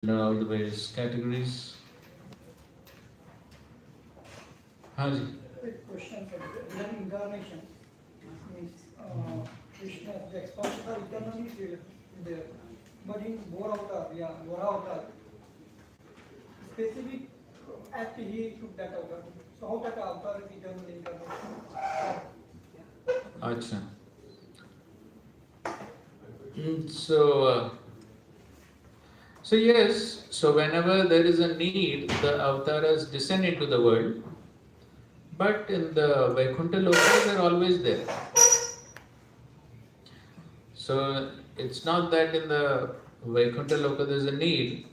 Now the various categories. Haji. Quick question regarding incarnation. Means Krishna, the expansions are eternally there. But in Bora Avatar, Bora Avatar, specific act he took that avatar. So how that avatar is eternal incarnation? Acha. So, so yes, so whenever there is a need, the avatars descend into the world. But in the Vaikuntha Loka, they're always there. So it's not that in the Vaikuntha Loka there's a need,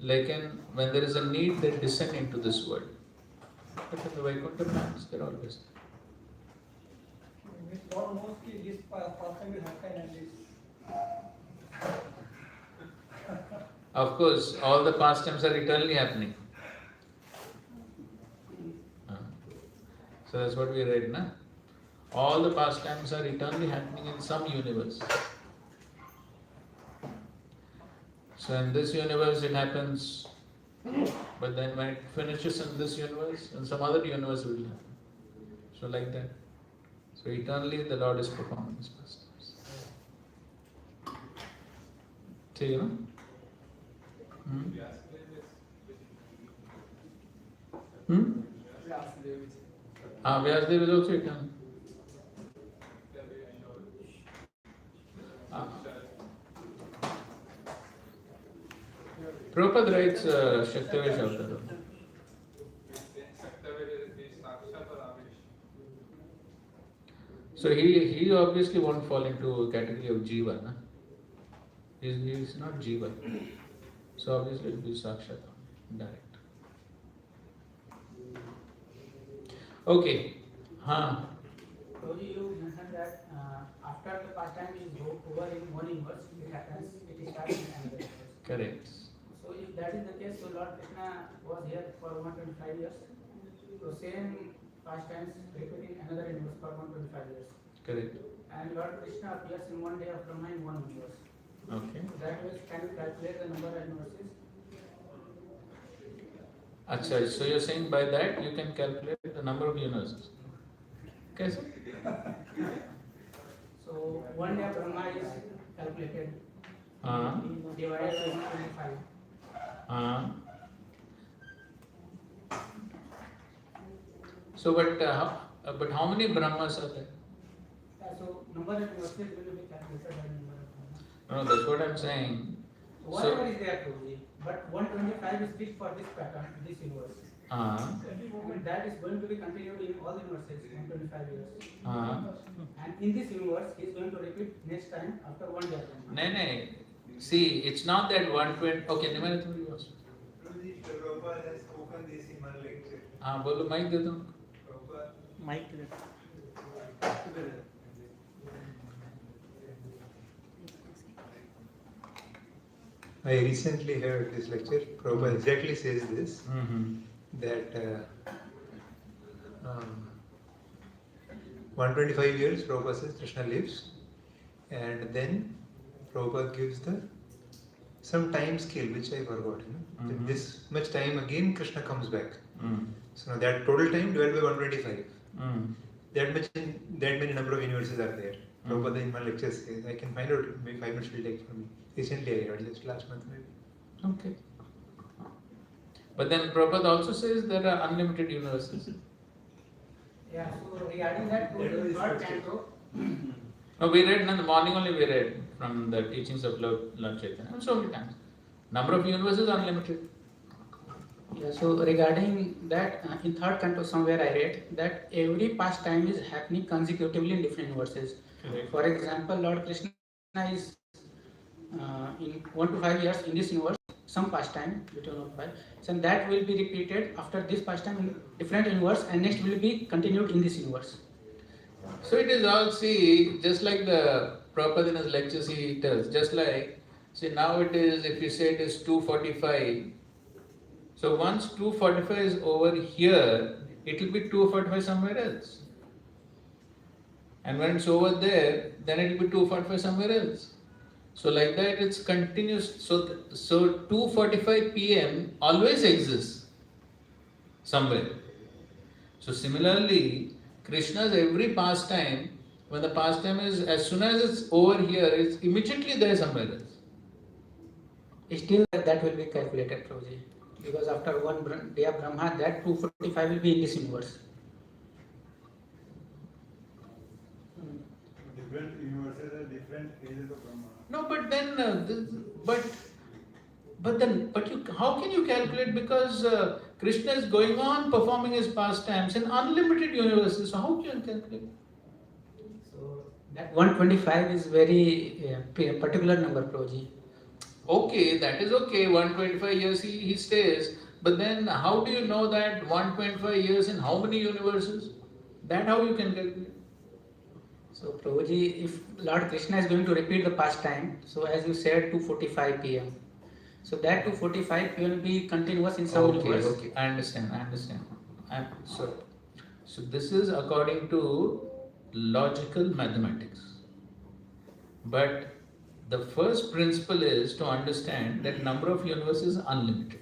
like when there is a need, they descend into this world. But in the Vaikuntha plans, they're always there. Means God knows that this pastime will happen and this. Of course, all the pastimes are eternally happening. So that's what we read, na? All the pastimes are eternally happening in some universe. So in this universe it happens, but then when it finishes in this universe, in some other universe it will happen. So like that. So eternally the Lord is performing His pastimes. So you know? Vyasdev is also eternal. Prabhupada writes Shaktavesh Avatar. So he obviously won't fall into a category of Jiva, na? He's not Jiva. So obviously it will be Sakshat, direct. Okay. So you mentioned that after the pastime is over in one universe, it happens, it starts in another universe. Correct. So if that is the case, so Lord Krishna was here for 125 years. So same pastimes repeating another universe for 125 years. Correct. And Lord Krishna appears in one day of Brahma in one universe. Okay. So that way, can you calculate the number of universes? Achha, so you're saying by that you can calculate the number of universes. Okay. So one day of Brahma is calculated. Divided by 125. So, but how many Brahmas are there? So number of universes will be calculated by number of Brahmas. No, that's what I'm saying. Whatever is there to be, but 125 is fixed for this pattern, this universe. And that is going to be continued in all universes, 125 years. And in this universe, he is going to repeat next time after one day. No. See, it's not that 120. Okay, Nimarit, what do you want? Prabhupada has spoken this in one lecture. बोलो mic दे दो. Mic. I recently heard this lecture. Prabhupada exactly says this, that 125 years Prabhupada says Krishna lives, and then Prabhupada gives some time scale which I forgot. That this much time again Krishna comes back. So now that total time divided by 125. That many number of universes are there. Prabhupada in one lecture says, I can find out, maybe 5 minutes will take for me. Recently I heard, just last month maybe. Okay. But then Prabhupada also says there are unlimited universes. Yeah, so regarding that, third canto. No, we read in the morning only. We read from the teachings of Lord Chaitanya so many times. Number of universes are unlimited. Yeah, so regarding that, in third canto somewhere I read that every pastime is happening consecutively in different universes. Correct. For example, Lord Krishna is in 1 to 5 years in this universe, some pastime between 1 to 5, so that will be repeated after this pastime in different universe, and next will be continued in this universe. So it is all, see, just like the Prabhupada in his lectures he tells, just like, see now it is, if you say it is 245, so once 245 is over here, it will be 245 somewhere else. And when it's over there, then it will be 245 somewhere else. So like that it's continuous. So 2:45 p.m. always exists somewhere. So similarly, Krishna's every pastime, when the pastime is, as soon as it's over here, it's immediately there somewhere else. Still that will be calculated, Prabhuji. Because after one day of Brahma, that 245 will be in this universe. Different universes are different phases of Brahma. No, but then, how can you calculate? Because Krishna is going on performing his pastimes in unlimited universes. So how can you calculate? So that 125 is very particular number, Prabhuji. Okay, that is okay. 125 years he stays. But then how do you know that 125 years in how many universes? That how you can calculate? So Prabhuji, if Lord Krishna is going to repeat the pastime, so as you said, 2:45 p.m. So that 2:45 will be continuous in some universe. Okay, I understand. So this is according to logical mathematics. But the first principle is to understand that number of universes is unlimited.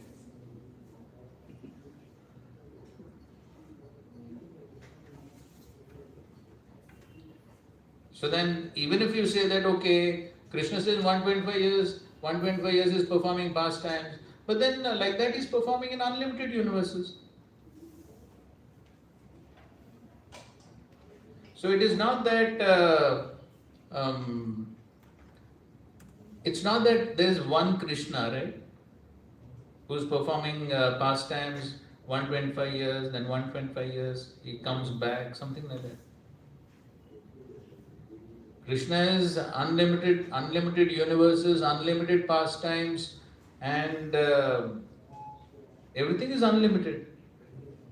So then, even if you say that, okay, Krishna says 125 years is performing pastimes, but then like that he's performing in unlimited universes. So it is not that, it's not that there is one Krishna, right, who's performing pastimes 125 years, then 125 years he comes back, something like that. Krishna is unlimited universes, unlimited pastimes, and everything is unlimited.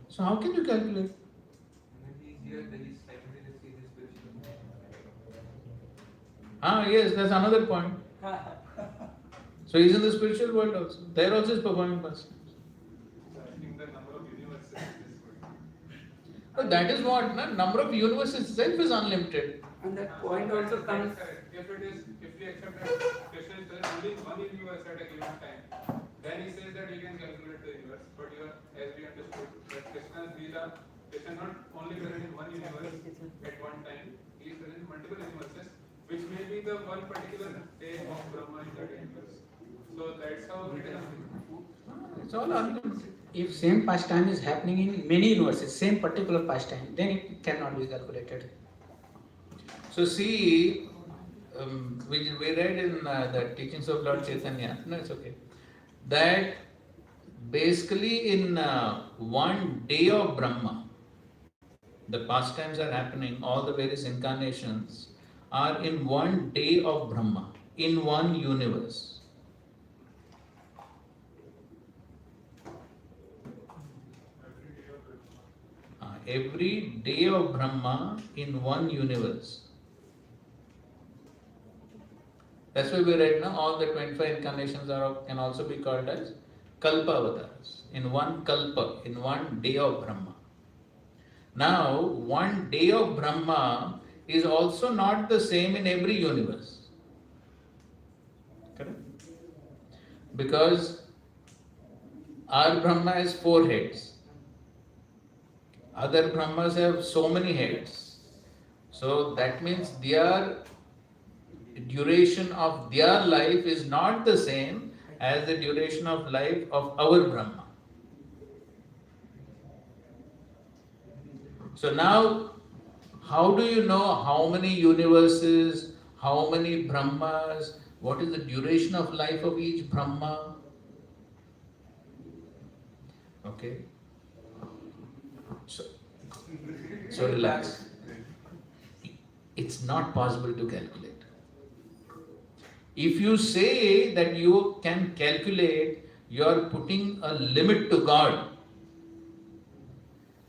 So how can you calculate? Yes, that's another point. So he's in the spiritual world also. There also is performing pastimes. So I think the number of universes is good. But that is what, number of universes itself is unlimited. And that point also comes. If we accept that Krishna is there only in one universe at a given time, then he says that we can calculate the universe. But as we understood, that Krishna is not only present in one universe at one time, he is present in multiple universes, which may be the one particular day of Brahma in that universe. So that's how it is. It's all unlimited. If same pastime is happening in many universes, same particular pastime, then it cannot be calculated. So see, we read in the teachings of Lord Chaitanya, no, it's okay, that basically in one day of Brahma, the pastimes are happening, all the various incarnations are in one day of Brahma, in one universe. Every day of Brahma in one universe. That's why we read now all the 25 incarnations can also be called as Kalpa avatars. In one Kalpa, in one day of Brahma. Now, one day of Brahma is also not the same in every universe. Correct? Because our Brahma has 4 heads. Other Brahmas have so many heads. So that means their duration of their life is not the same as the duration of life of our Brahma. So now, how do you know how many universes, how many Brahmas, what is the duration of life of each Brahma? Okay. So relax. It's not possible to calculate. If you say that you can calculate, you are putting a limit to God.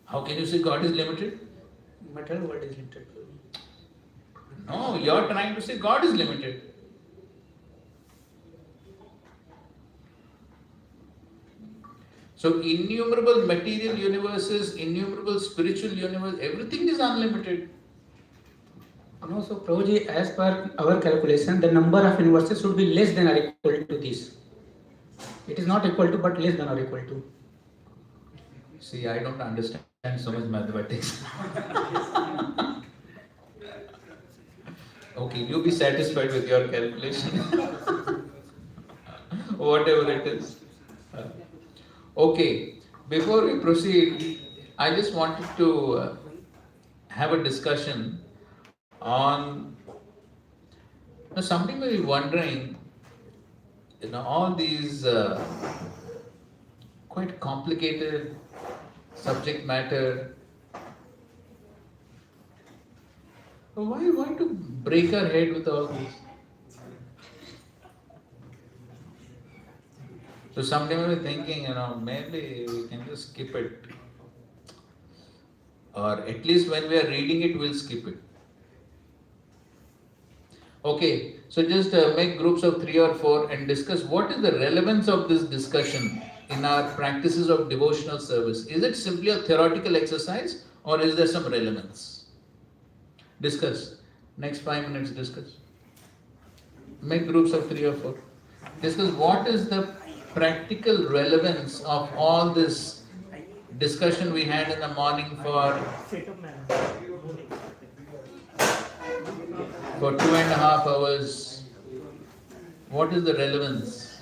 How can you say God is limited? Material world is limited. No, you are trying to say God is limited. So innumerable material universes, innumerable spiritual universe, everything is unlimited. No, so Prabhuji, as per our calculation, the number of universes should be less than or equal to this. It is not equal to, but less than or equal to. See, I don't understand so much mathematics. Okay, you be satisfied with your calculation. Whatever it is. Okay, before we proceed, I just wanted to have a discussion on. Now, somebody may be wondering, all these quite complicated subject matter. Why to break our head with all this? So somebody may be thinking, maybe we can just skip it. Or at least when we are reading it, we'll skip it. Okay, so just make groups of 3 or 4 and discuss what is the relevance of this discussion in our practices of devotional service. Is it simply a theoretical exercise or is there some relevance? Discuss. Next 5 minutes, discuss. Make groups of 3 or 4. Discuss what is the practical relevance of all this discussion we had in the morning for 2.5 hours. What is the relevance?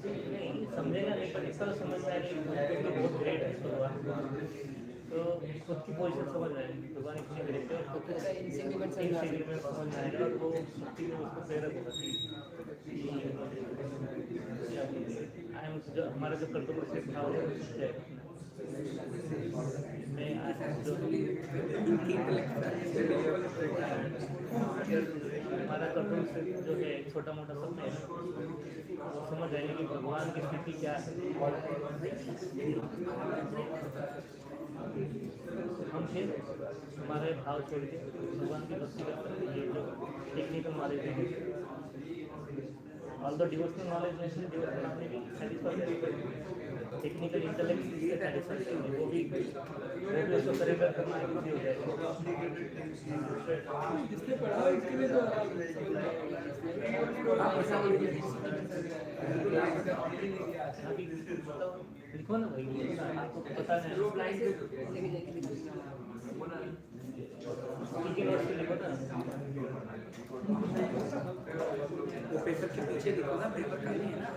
नहीं समझेगा नहीं, पर इतना तो समझ जाएगा कि भगवान बहुत ग्रेट है भगवान, तो उसकी पोजीशन समझ जाएगी, भगवान इतने ग्रेट है, तो इनसिग्निफिकेंट समझ जाएगा, तो भक्ति में उसको प्रेरक होगा कि जो हमारा जो कर्तव्य से था वो सत्य है, मैं जो हमारा कर्तव्य से जो है छोटा मोटा सब है, वो समझ जाएंगे कि भगवान की स्थिति क्या है। हम फिर हमारे भाव छोड़ के भगवान की भक्ति करते हैं। ये जो टेक्निकल नॉलेज है, ऑल द डिवोशनल नॉलेज में से डिवोशनल आपने भी सेटिस्फाई है, टेक्निकल इंटेलेक्ट से सेटिस्फाई है, वो भी उसको सरेंडर करना इजी हो जाएगा। जिसने पढ़ा उसके लिए तो अभी लिखो ना भाई, आपको पता है उनके नोट्स पे लिखो ना। वो पेपर के पीछे देखो ना, पेपर खाली है ना।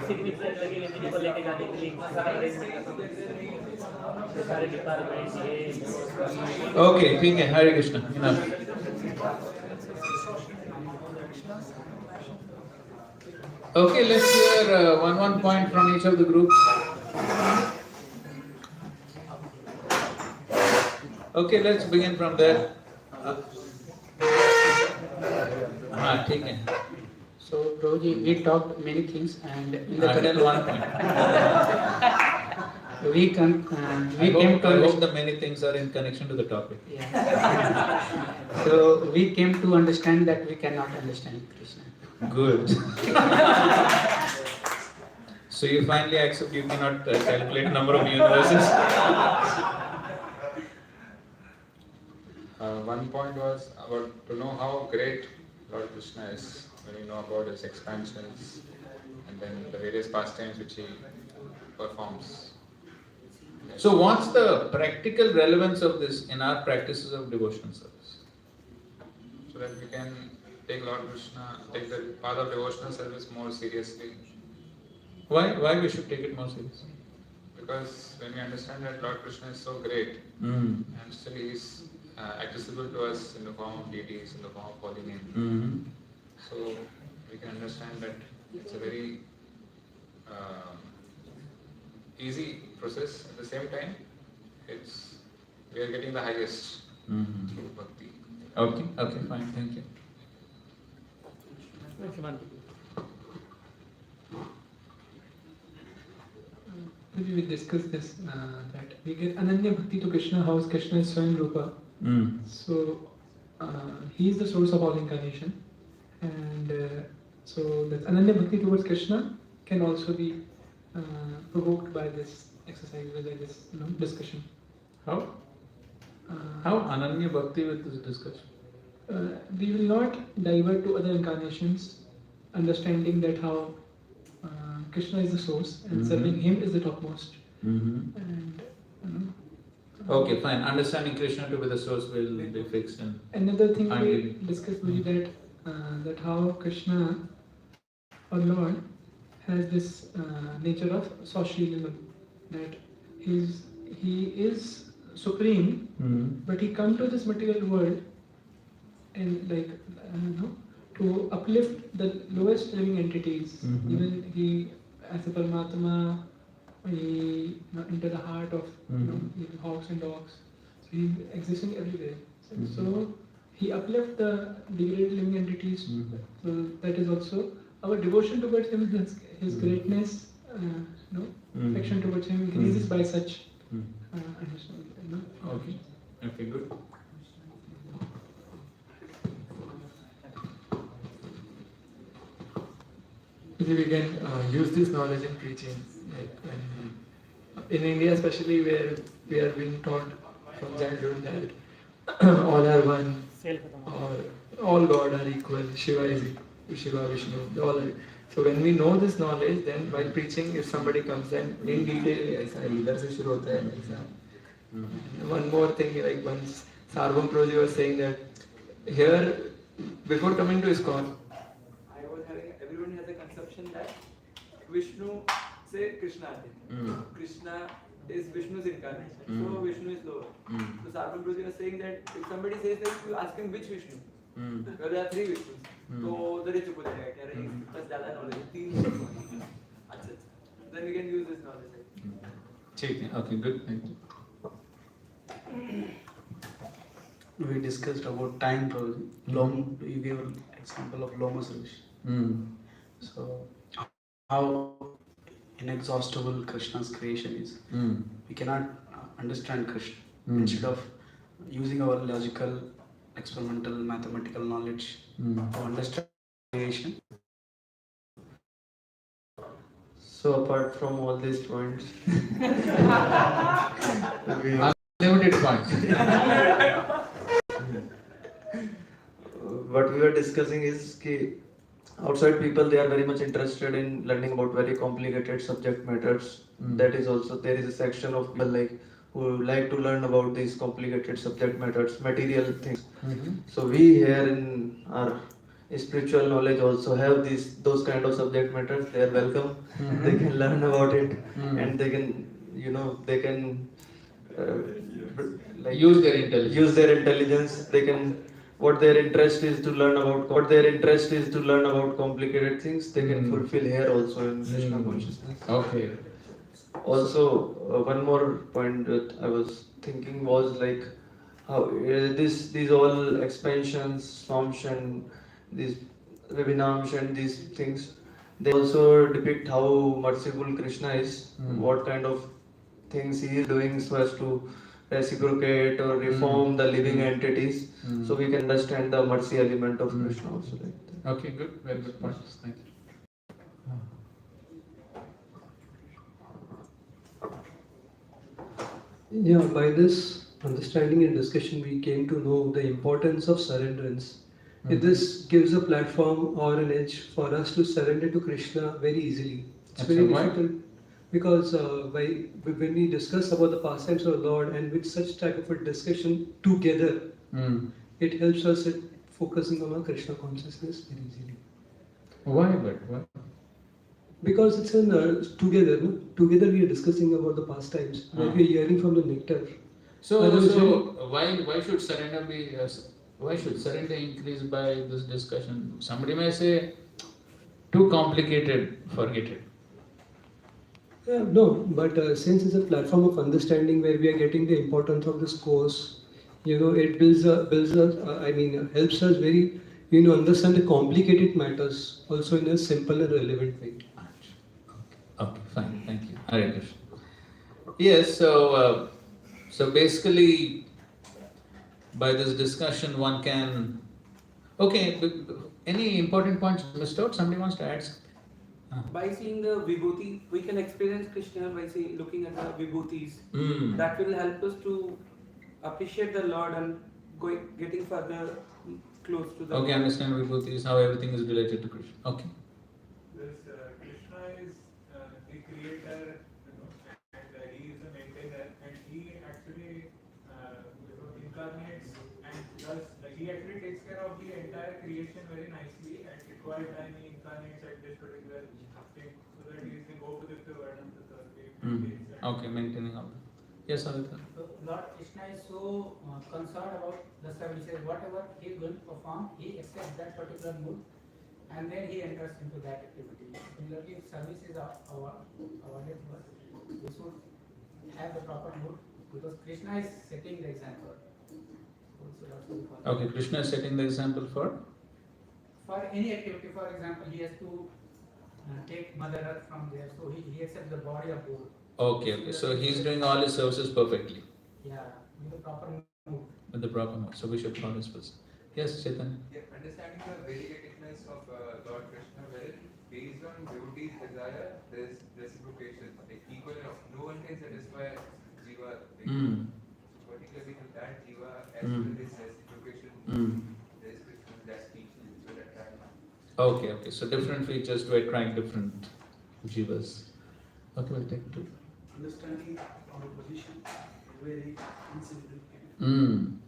सिग्निफिकेंट लगेगा मेरे को लेके जाने के लिए इतना सारा अरेंजमेंट, सारे डिपार्टमेंट्स ये। Okay, ठीक है, Hare Krishna, enough. Okay, let's hear one point from each of the groups. Okay, let's begin from there. हाँ, ठीक है. So, Prabhuji, we talked many things, and in the Tell one point. we I came hope to the many things are in connection to the topic. so we came to understand that we cannot understand Krishna. Good. So you finally accept you cannot calculate number of universes. One point was about to know how great Lord Krishna is when you know about his expansions and then the various pastimes which he performs. So what's the practical relevance of this in our practices of devotional service? So that we can take Lord Krishna, take the path of devotional service more seriously. Why we should take it more seriously? Because when we understand that Lord Krishna is so great and still he is accessible to us in the form of deities, in the form of holy name. So we can understand that it's a very easy process. At the same time, we are getting the highest through bhakti. Okay, fine, thank you. Maybe we discussed this that we get Ananya Bhakti to Krishna, how Krishna is Swayam Rupa. So he is the source of all incarnation, and so that Ananya Bhakti towards Krishna can also be provoked by this exercise, by this discussion. How? How Ananya Bhakti with this discussion? We will not divert to other incarnations, understanding that how Krishna is the source and serving him is the topmost. And Okay, fine. Understanding Krishna to be the source will be fixed. And another thing we Finally. discussed was that how Krishna or Lord has this nature of Saushilinam, that he is supreme, but he come to this material world and to uplift the lowest living entities. Even he, as a Paramatma, he into the heart of even hogs and dogs. So he existing everywhere. So he uplift the degraded living entities. So that is also our devotion towards him, his greatness, affection towards him increases by such understanding. Okay, good. Maybe we can use this knowledge in preaching. Like in India, especially where we are being taught from childhood that all are one, or all God are equal, Shiva is equal, Shiva, Vishnu, all are. So when we know this knowledge, then while preaching, if somebody comes and in detail, either se shuru hota hai exam. One more thing, like once Sarvam Proji was saying that here, before coming to ISKCON, everyone has a conception that Vishnu say Krishna aate. Krishna is Vishnu's incarnation. So Vishnu is lower. So Sarvam Prabhu was saying that if somebody says that, you ask him which Vishnu. Well, there are three Vishnus. तो उधर ही चुप हो जाएगा कि अरे बस ज़्यादा knowledge है, तीन Vishnu हैं। अच्छा, then we can use this knowledge. ठीक है, okay, good, thank you. We discussed about time probably. You gave an example of Loma Rishi. So how inexhaustible Krishna's creation is. We cannot understand Krishna. Instead of using our logical, experimental, mathematical knowledge to understand creation. So apart from all these points, Unlimited points. what we were discussing is that outside people, they are very much interested in learning about very complicated subject matters. That is also, there is a section of people like who like to learn about these complicated subject matters, material things. So we here in our spiritual knowledge also have those kind of subject matters. They are welcome. They can learn about it, and they can Use their intelligence. Use their intelligence. They can. What their interest is to learn about complicated things. They can fulfill here also in Krishna consciousness. Okay. Also, one more point that I was thinking was like how these all expansions, Samshan, these Vinamshan, these things, they also depict how merciful Krishna is, what kind of things he is doing so as to reciprocate or reform the living entities. So we can understand the mercy element of Krishna also like that. Okay, good, very good points. Thank you. Yeah, by this understanding and discussion, we came to know the importance of surrenderance. This gives a platform or an edge for us to surrender to Krishna very easily. It's very difficult because when we discuss about the pastimes of the Lord and with such type of a discussion together, it helps us in focusing on our Krishna consciousness very easily. Why? Because it's in together. No? Together we are discussing about the pastimes. Like we are hearing from the nectar. So why should surrender be? Why should surrender increase by this discussion? Somebody may say, too complicated, forget it. No, but since it's a platform of understanding where we are getting the importance of this course, it builds us. Helps us very, understand the complicated matters also in a simple and relevant way. Okay, fine, thank you. Hare Krishna. Yes, so basically, by this discussion, one can. Okay, any important points missed out? Somebody wants to add something? By seeing the vibhuti, we can experience Krishna by looking at the vibhutis. Mm. That will help us to appreciate the Lord and getting further close to the Okay, understand Vibhuti is how everything is related to Krishna. Okay. This Krishna is the creator, and he is the maintainer, and he actually incarnates and does. He actually takes care of the entire creation very nicely. At required time, he incarnates at this particular thing, so that he can go to the Varnam, the Okay, maintaining all that. Yes, Aditya. Lord Krishna is so concerned about the services, whatever he is going to perform, he accepts that particular mood and then he enters into that activity. Similarly, if service is awarded to us, we should have the proper mood because Krishna is setting the example. Okay, Krishna is setting the example for? For any activity, for example, he has to take Mother Earth from there, so he accepts the body of Guru. Okay, so he's doing all his services perfectly. Yeah, with the proper mood. With the proper mood. So we should follow his person. Yes, Chaitanya. Yeah, understanding the variegatedness of Lord Krishna, where based on devotee's desire, there is reciprocation. Like equal, no one can satisfy Jiva. Particularly to that Jiva, as well as reciprocation, there is Krishna that teaches to attract. Okay, so different features to attract different jivas. Okay, we'll take two. understanding our position is very insignificant.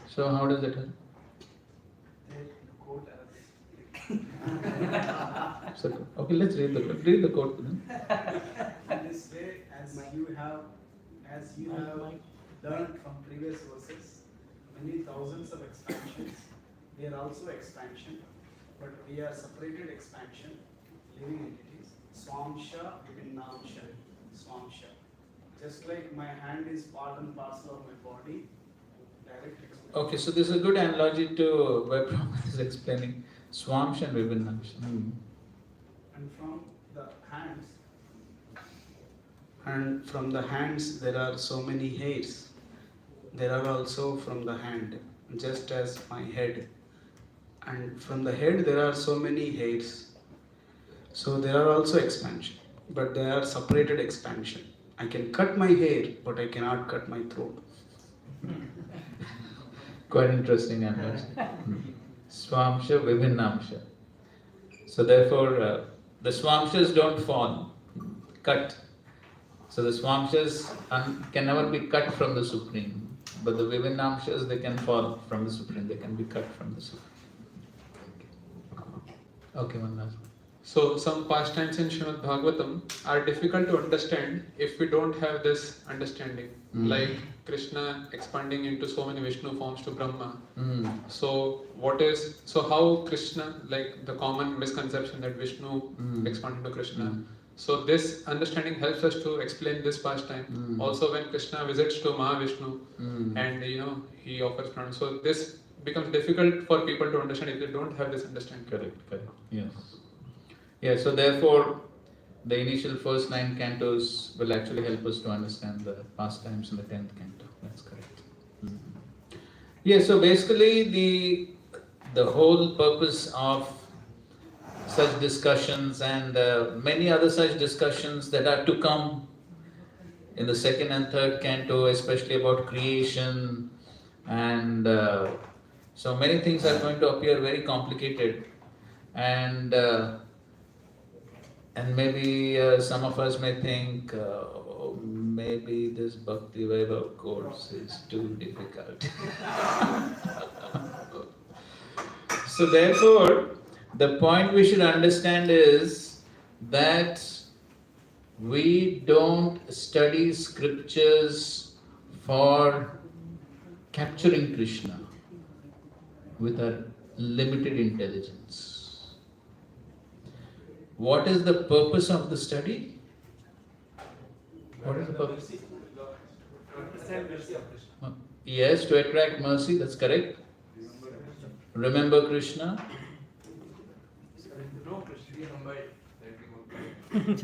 So how does that help? There in the quote So, okay, let's read the quote. Read the quote. in this way, as you have learned from previous verses, many thousands of expansions, they are also expansion, but we are separated expansion, living entities. Swamsha, Vipinnamsha, Swamsha. Just like my hand is part and parcel of my body, direct expansion. Okay, so this is a good analogy to where Prabhupada is explaining Swamsha and Vipinnamsha. And from the hands there are so many hairs. There are also from the hand, just as my head. And from the head there are so many hairs. So there are also expansion, but they are separated expansion. I can cut my hair, but I cannot cut my throat. Quite interesting analogy. Swamsha, Vipinnamsha. So therefore, the Swamshas don't fall, cut. So the Swamshas can never be cut from the Supreme. But the Vipinnamshas, they can fall from the Supreme, they can be cut from the Supreme. Okay, one last one. So some pastimes in Srimad Bhagavatam are difficult to understand if we don't have this understanding. Like Krishna expanding into so many Vishnu forms to Brahma. So how Krishna, like the common misconception that Vishnu expanded to Krishna. So this understanding helps us to explain this pastime. Also when Krishna visits to Mahavishnu and he offers pranam. So this becomes difficult for people to understand if they don't have this understanding. Correct. Yes. Yeah, so therefore, the initial first 9 cantos will actually help us to understand the pastimes in the 10th canto. That's correct. Yeah, so basically the whole purpose of such discussions and many other such discussions that are to come in the 2nd and 3rd canto, especially about creation and so many things are going to appear very complicated and maybe some of us may think, maybe this Bhakti Vaibhav course is too difficult. So therefore, the point we should understand is that we don't study scriptures for capturing Krishna with our limited intelligence. What is the purpose of the study? What is the purpose? Yes, to attract mercy, that's correct. Remember Krishna. No, Krishna, be humble.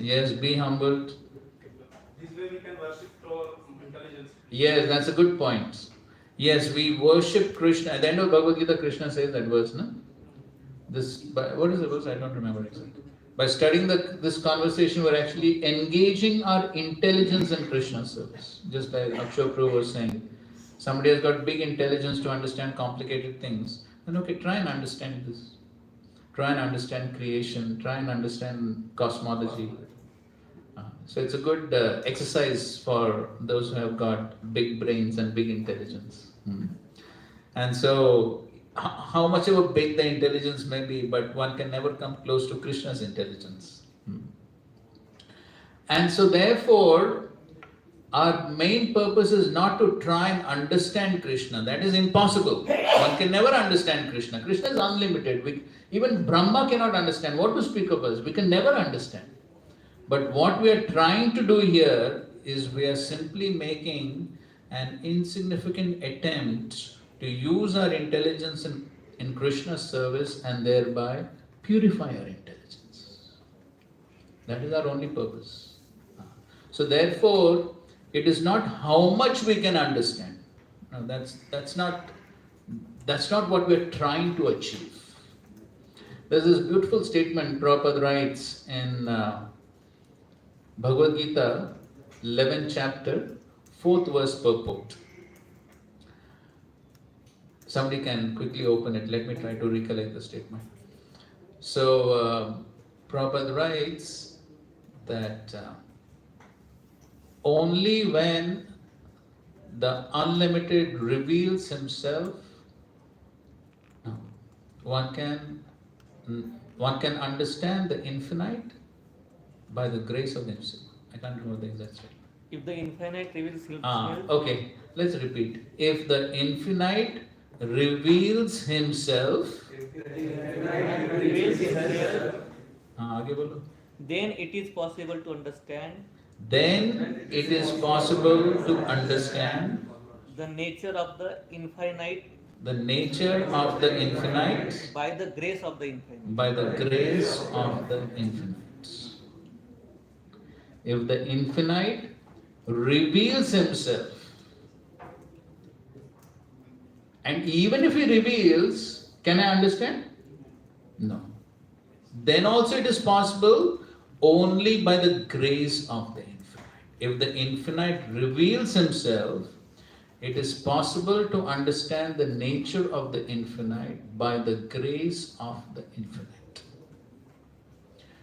Yes, be humbled. This way we can worship through intelligence. Yes, that's a good point. Yes, we worship Krishna. At the end of Bhagavad Gita, Krishna says that verse, no? What is the verse? I don't remember exactly. By studying this conversation, we're actually engaging our intelligence in Krishna's service. Just like Akshay Prabhu was saying, somebody has got big intelligence to understand complicated things. Then okay, try and understand this. Try and understand creation. Try and understand cosmology. So it's a good exercise for those who have got big brains and big intelligence. And so, how much of a big the intelligence may be, but one can never come close to Krishna's intelligence. And so therefore, our main purpose is not to try and understand Krishna. That is impossible. One can never understand Krishna. Krishna is unlimited. Even Brahma cannot understand. What to speak of us? We can never understand. But what we are trying to do here is we are simply making an insignificant attempt to use our intelligence in Krishna's service and thereby purify our intelligence. That is our only purpose. So therefore, it is not how much we can understand. No, that's not what we are trying to achieve. There's this beautiful statement Prabhupada writes in Bhagavad Gita, 11th chapter, 4th verse purport. Somebody can quickly open it. Let me try to recollect the statement. So, Prabhupada writes that only when the unlimited reveals himself, one can understand the infinite by the grace of himself. I can't remember the exact statement. If the infinite reveals himself. Okay, let's repeat. If the infinite reveals himself, आगे बोलो. Then it is possible to understand. Then it is possible to understand The nature of the infinite. the nature of the infinite By the grace of the infinite. by the grace of the infinite. If the infinite reveals himself, and even if he reveals, can I understand? No. Then also it is possible only by the grace of the infinite. If the infinite reveals himself, it is possible to understand the nature of the infinite by the grace of the infinite.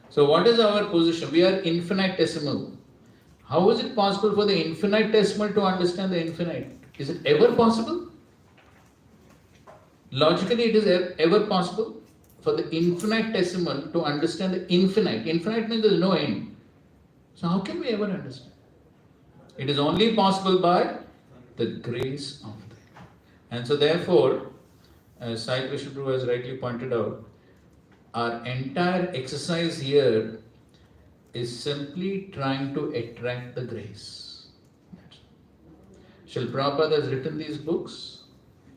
So what is our position? We are infinitesimal. How is it possible for the infinitesimal to understand the infinite? Is it ever possible? Logically, it is ever possible for the infinitesimal to understand the infinite. Infinite means there is no end. So how can we ever understand? It is only possible by the grace of the. And so therefore, as Sai Krishna Prabhu has rightly pointed out, our entire exercise here is simply trying to attract the grace. Srila Prabhupada has written these books.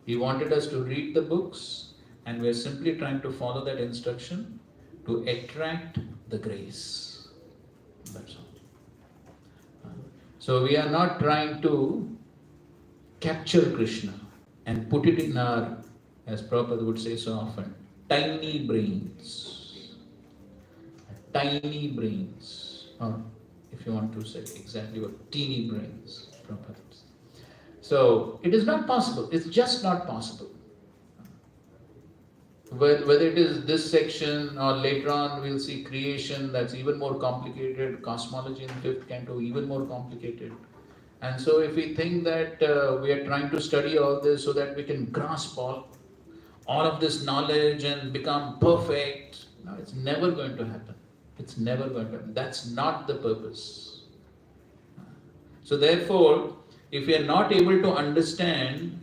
He wanted us to read the books, and we are simply trying to follow that instruction to attract the grace. That's all. So we are not trying to capture Krishna and put it in our, as Prabhupada would say so often, tiny brains. Tiny brains. Or if you want to say exactly what teeny brains, Prabhupada. So it is not possible. It's just not possible. Whether it is this section or later on we'll see creation, that's even more complicated. Cosmology in 5th canto, even more complicated. And so if we think that we are trying to study all this so that we can grasp all of this knowledge and become perfect, no, it's never going to happen. It's never going to happen. That's not the purpose. So therefore, if we are not able to understand,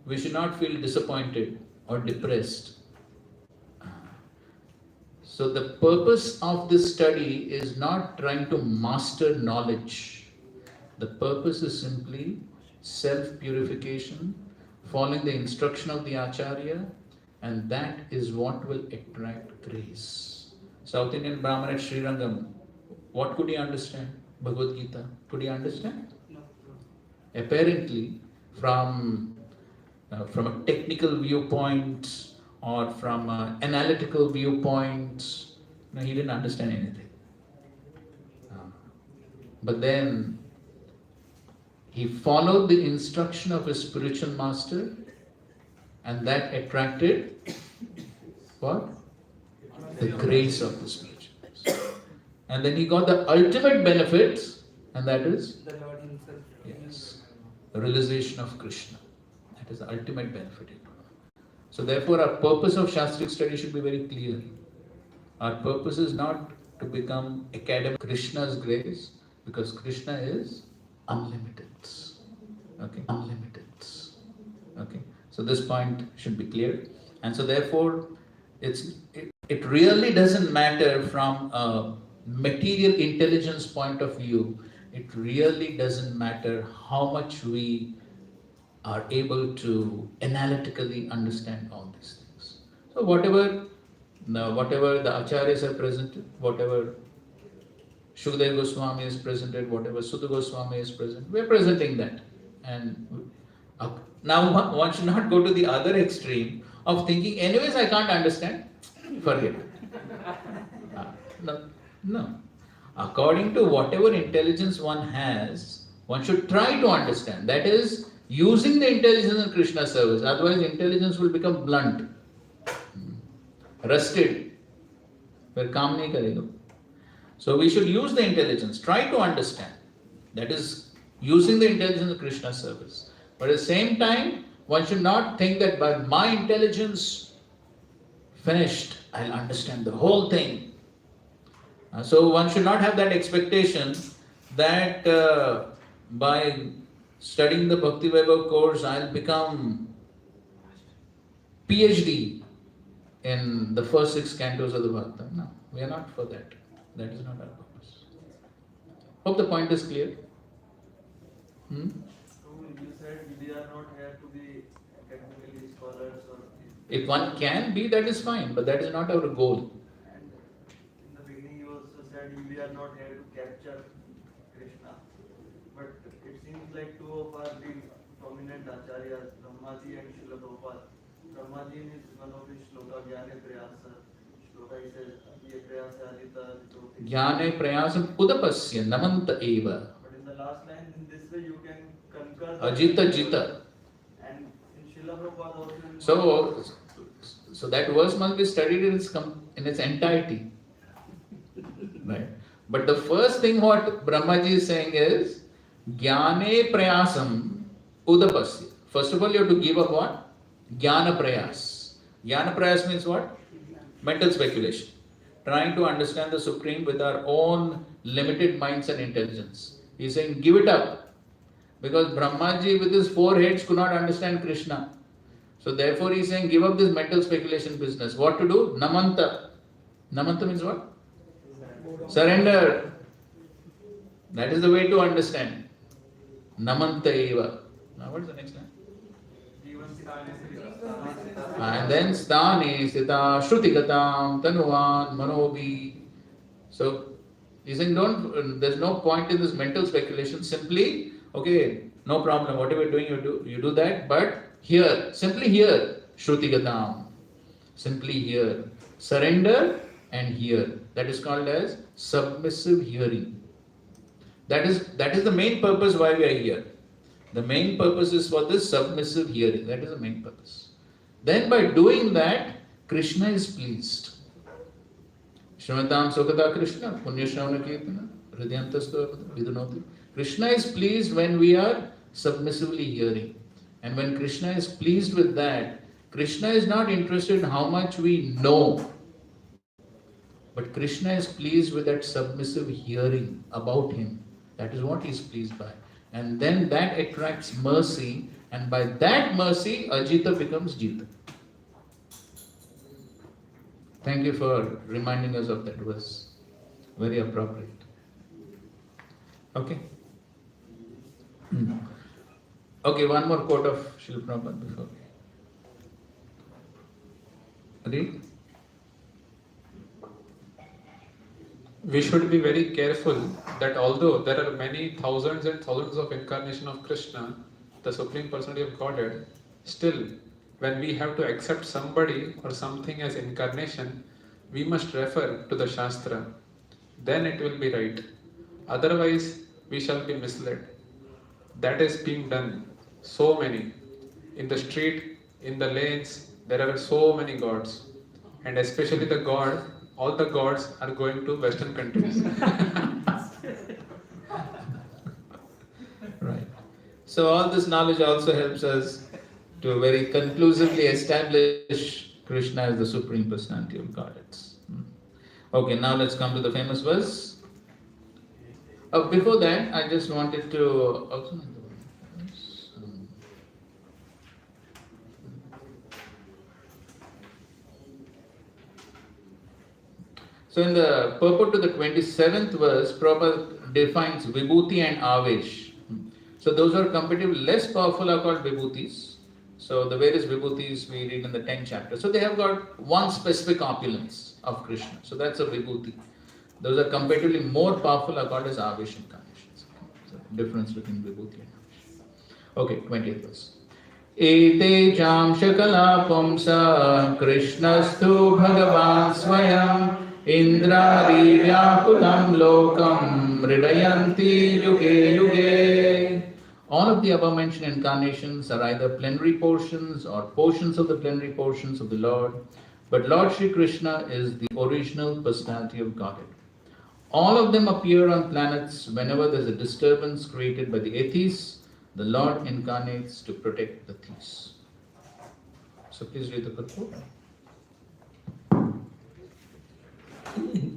we should not feel disappointed or depressed. So the purpose of this study is not trying to master knowledge. The purpose is simply self-purification, following the instruction of the Acharya, and that is what will attract grace. South Indian Brahman at Srirangam, what could he understand? Bhagavad Gita. Could he understand? No. Apparently, from a technical viewpoint or from an analytical viewpoint, no, he didn't understand anything. But then he followed the instruction of his spiritual master, and that attracted what? The grace of the spiritual master. And then he got the ultimate benefit, and that is The Lord Himself. yes, the realization of Krishna. That is the ultimate benefit. So therefore our purpose of Shastric study should be very clear. Our purpose is not to become academic Krishna's grace, because Krishna is unlimited. Okay, unlimited. Okay, so this point should be clear. And so therefore it really doesn't matter from a material intelligence point of view. It really doesn't matter how much we are able to analytically understand all these things. So whatever the acharyas are presented, whatever Shukadeva Goswami is presented, whatever Sudha Goswami is present, we are presenting that. And now one should not go to the other extreme of thinking, anyways I can't understand, forget it. No. According to whatever intelligence one has, one should try to understand. That is, using the intelligence in Krishna's service. Otherwise, intelligence will become blunt, rusted. फिर काम नहीं करेगा. So we should use the intelligence, try to understand. That is using the intelligence in Krishna's service. But at the same time, one should not think that by my intelligence finished, I'll understand the whole thing. So one should not have that expectation that by studying the Bhakti Vaibhav course, I'll become PhD in the first 6 cantos of the Bhagavatam. No, we are not for that. That is not our purpose. Hope the point is clear. So you said we are not here to be academically scholars or. If one can be, that is fine, but that is not our goal. And in the beginning you also said we are not here to capture Krishna. But it seems like two of our big prominent acharyas, Brahmaji and Srila Prabhupada. Brahmaji in one of his shloka, Jnane Prayasa. Shloka he says, Ye Prayasa Ajita Ajito. Jnane prayasam udapasya namanta eva. But in the last line, in this way you can concur. Ajita jita. And in Srila Prabhupada also. So that verse must be studied in its entirety. Right. But the first thing what Brahmaji is saying is Jnane prayasam udapasya. First of all, you have to give up what? Jnana prayas. Jnana prayas means what? Mental speculation. Trying to understand the Supreme with our own limited minds and intelligence. He is saying give it up. Because Brahmaji with his 4 heads could not understand Krishna. So therefore he is saying give up this mental speculation business. What to do? Namanta. Namanta means what? Surrender. That is the way to understand. Namanta eva. Now what is the next line? And then sthane sthita shrutigatam tanuvan manobi. So he's saying there's no point in this mental speculation. Simply, okay, no problem, whatever you're doing, you do that, but here, simply here, shrutigatam. Simply here. Surrender and hear. That is called as submissive hearing. That is the main purpose why we are here. The main purpose is for this submissive hearing. That is the main purpose. Then by doing that, Krishna is pleased. Shrimatam Sokata Krishna, Punya Shravana Kirtana, Hridyantastu Vidunoti. Krishna is pleased when we are submissively hearing. And when Krishna is pleased with that, Krishna is not interested in how much we know. But Krishna is pleased with that submissive hearing about him. That is what he is pleased by. And then that attracts mercy, and by that mercy, Ajita becomes Jita. Thank you for reminding us of that verse. Very appropriate. Okay. Okay, one more quote of Srila Prabhupada before. Read. We should be very careful that although there are many thousands and thousands of incarnations of Krishna, the Supreme Personality of Godhead, still, when we have to accept somebody or something as incarnation, we must refer to the Shastra. Then it will be right. Otherwise, we shall be misled. That is being done. So many. In the street, in the lanes, there are so many gods. And especially the God, all the gods are going to Western countries. Right. So all this knowledge also helps us to very conclusively establish Krishna as the Supreme Personality of Godhead. Okay, now let's come to the famous verse. Before that, I just wanted to also. So in the purport to the 27th verse, Prabhupada defines Vibhuti and Avesh. So those who are comparatively less powerful are called Vibhutis. So the various Vibhutis we read in the 10th chapter. So they have got one specific opulence of Krishna. So that's a Vibhuti. Those are comparatively more powerful are called as Avesh incarnations. So difference between Vibhuti and Avesh. Okay, 20th verse. Ete jam shakala pumsa Krishnastu Bhagavan Swayam Indrari Vyakulam Lokam Hridayanti Yuge Yuge. All of the above mentioned incarnations are either plenary portions or portions of the plenary portions of the Lord, but Lord Shri Krishna is the original personality of Godhead. All of them appear on planets whenever there is a disturbance created by the atheists. The Lord incarnates to protect the theists. So please read the purport.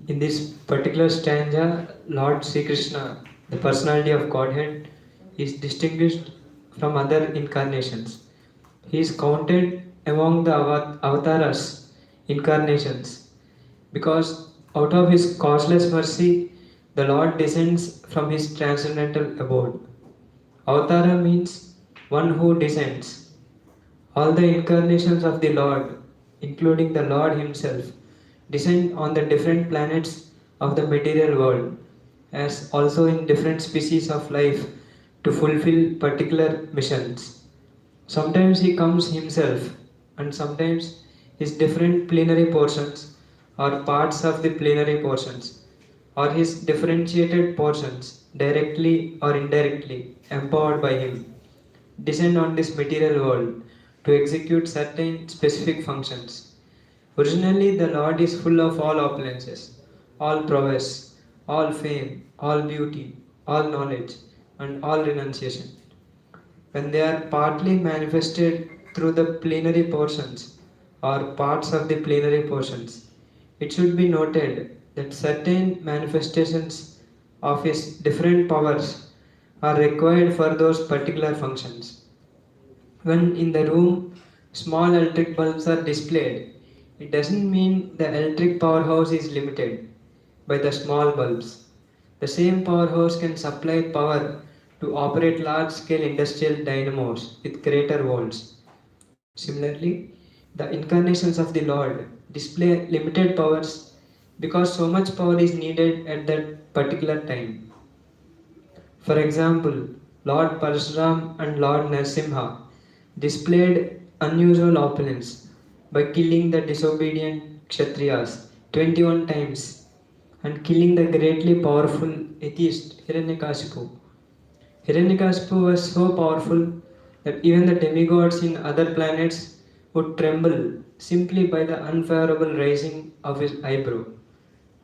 In this particular stanza, Lord Sri Krishna, the personality of Godhead, is distinguished from other incarnations. He is counted among the avatars, incarnations, because out of his causeless mercy, the Lord descends from his transcendental abode. Avatara means one who descends. All the incarnations of the Lord, including the Lord himself, descend on the different planets of the material world, as also in different species of life to fulfill particular missions. Sometimes he comes himself, and sometimes his different plenary portions or parts of the plenary portions or his differentiated portions, directly or indirectly empowered by him, descend on this material world to execute certain specific functions. Originally, the Lord is full of all opulences, all prowess, all fame, all beauty, all knowledge, and all renunciation. When they are partly manifested through the plenary portions or parts of the plenary portions, it should be noted that certain manifestations of his different powers are required for those particular functions. When in the room small electric bulbs are displayed, it doesn't mean the electric powerhouse is limited by the small bulbs. The same powerhouse can supply power to operate large-scale industrial dynamos with greater volts. Similarly, the incarnations of the Lord display limited powers because so much power is needed at that particular time. For example, Lord Parashuram and Lord Narasimha displayed unusual opulence by killing the disobedient Kshatriyas 21 times and killing the greatly powerful atheist Hiranyakashipu. Hiranyakashipu was so powerful that even the demigods in other planets would tremble simply by the unfavorable raising of his eyebrow.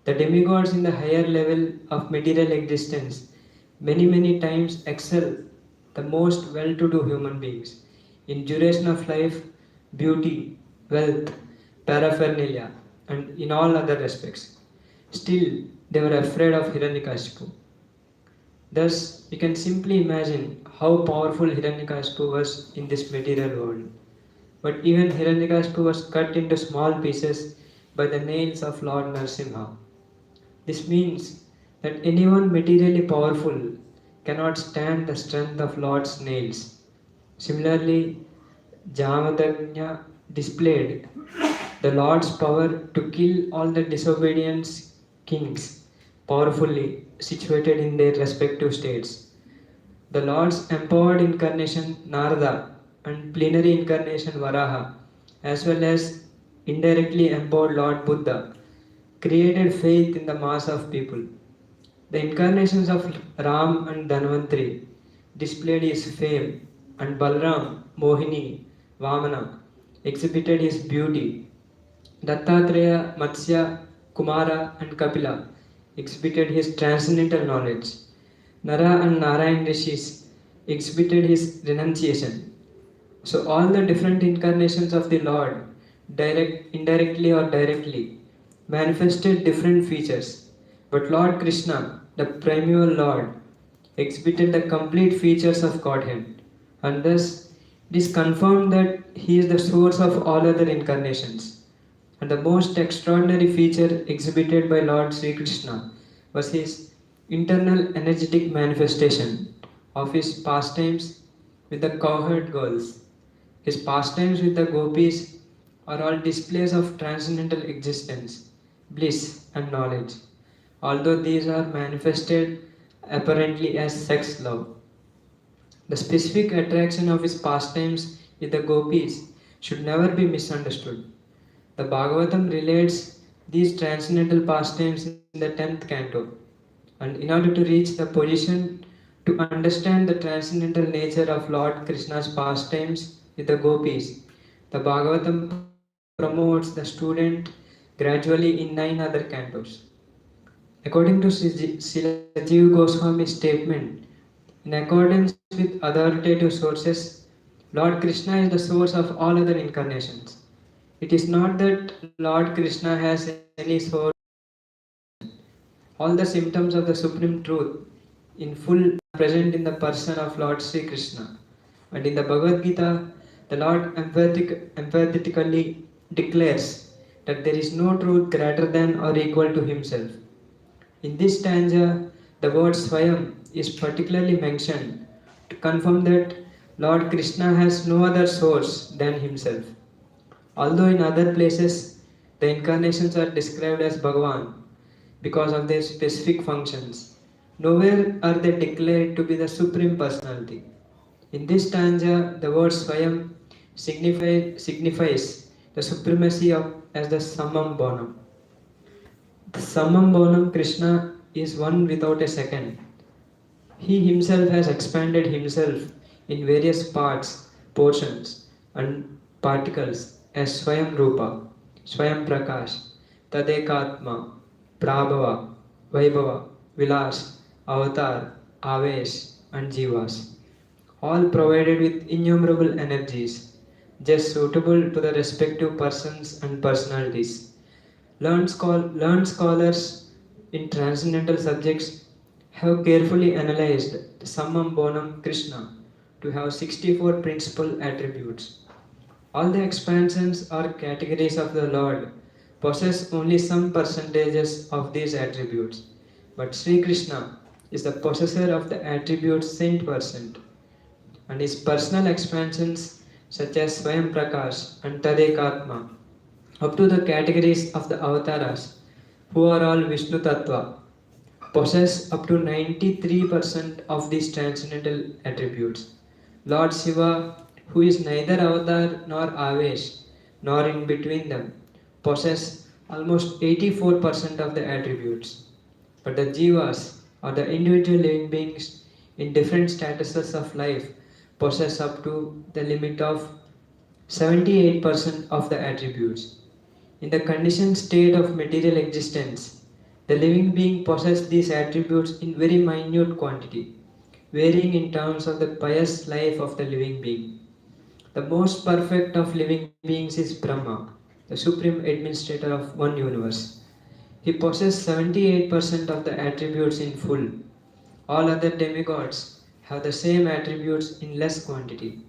The demigods in the higher level of material existence many times excel the most well-to-do human beings in duration of life, beauty, wealth, paraphernalia, and in all other respects. Still, they were afraid of Hiranyakashipu. Thus, we can simply imagine how powerful Hiranyakashipu was in this material world. But even Hiranyakashipu was cut into small pieces by the nails of Lord Narasimha. This means that anyone materially powerful cannot stand the strength of Lord's nails. Similarly, Jamadagnya displayed the Lord's power to kill all the disobedient kings powerfully situated in their respective states. The Lord's empowered incarnation Narada and plenary incarnation Varaha, as well as indirectly empowered Lord Buddha, created faith in the mass of people. The incarnations of Ram and Dhanvantari displayed his fame, and Balram, Mohini, Vamana exhibited his beauty. Dattatreya, Matsya, Kumara, and Kapila exhibited his transcendental knowledge. Nara and Narayan Rishis exhibited his renunciation. So, all the different incarnations of the Lord, indirectly or directly, manifested different features. But Lord Krishna, the primeval Lord, exhibited the complete features of Godhead, and thus it is confirmed that He is the source of all other incarnations. And the most extraordinary feature exhibited by Lord Sri Krishna was His internal energetic manifestation of His pastimes with the cowherd girls. His pastimes with the gopis are all displays of transcendental existence, bliss, and knowledge, although these are manifested apparently as sex love. The specific attraction of his pastimes with the gopis should never be misunderstood. The Bhagavatam relates these transcendental pastimes in the 10th canto, and in order to reach the position to understand the transcendental nature of Lord Krishna's pastimes with the gopis, the Bhagavatam promotes the student gradually in 9 other cantos. According to Srila Jiva Goswami's statement, in accordance with authoritative sources, Lord Krishna is the source of all other incarnations. It is not that Lord Krishna has any source. All the symptoms of the Supreme Truth in full are present in the person of Lord Sri Krishna. And in the Bhagavad Gita, the Lord emphatically declares that there is no truth greater than or equal to Himself. In this stanza, the word Swayam is particularly mentioned to confirm that Lord Krishna has no other source than Himself. Although in other places, the incarnations are described as Bhagavan because of their specific functions, nowhere are they declared to be the Supreme Personality. In this stanza, the word Swayam signifies the supremacy of as the Samam Bonam. The Samam Bonam Krishna is one without a second. He Himself has expanded Himself in various parts, portions, and particles as Swayam Rupa, Swayam Prakash, Tadekatma, Prabhava, Vaibhava, Vilas, Avatar, Avesh, and Jivas, all provided with innumerable energies, just suitable to the respective persons and personalities. Learned scholars in transcendental subjects have carefully analyzed the Samam Bonam Krishna to have 64 principal attributes. All the expansions or categories of the Lord possess only some percentages of these attributes, but Sri Krishna is the possessor of the attributes cent%, and his personal expansions such as Swayam Prakash and Tadekatma, up to the categories of the avatars, who are all Vishnu Tattva, possess up to 93% of these transcendental attributes. Lord Shiva, who is neither avatar nor Avesh, nor in between them, possess almost 84% of the attributes. But the Jivas, or the individual living beings in different statuses of life, possess up to the limit of 78% of the attributes. In the conditioned state of material existence, the living being possesses these attributes in very minute quantity, varying in terms of the pious life of the living being. The most perfect of living beings is Brahma, the supreme administrator of one universe. He possesses 78% of the attributes in full. All other demigods have the same attributes in less quantity,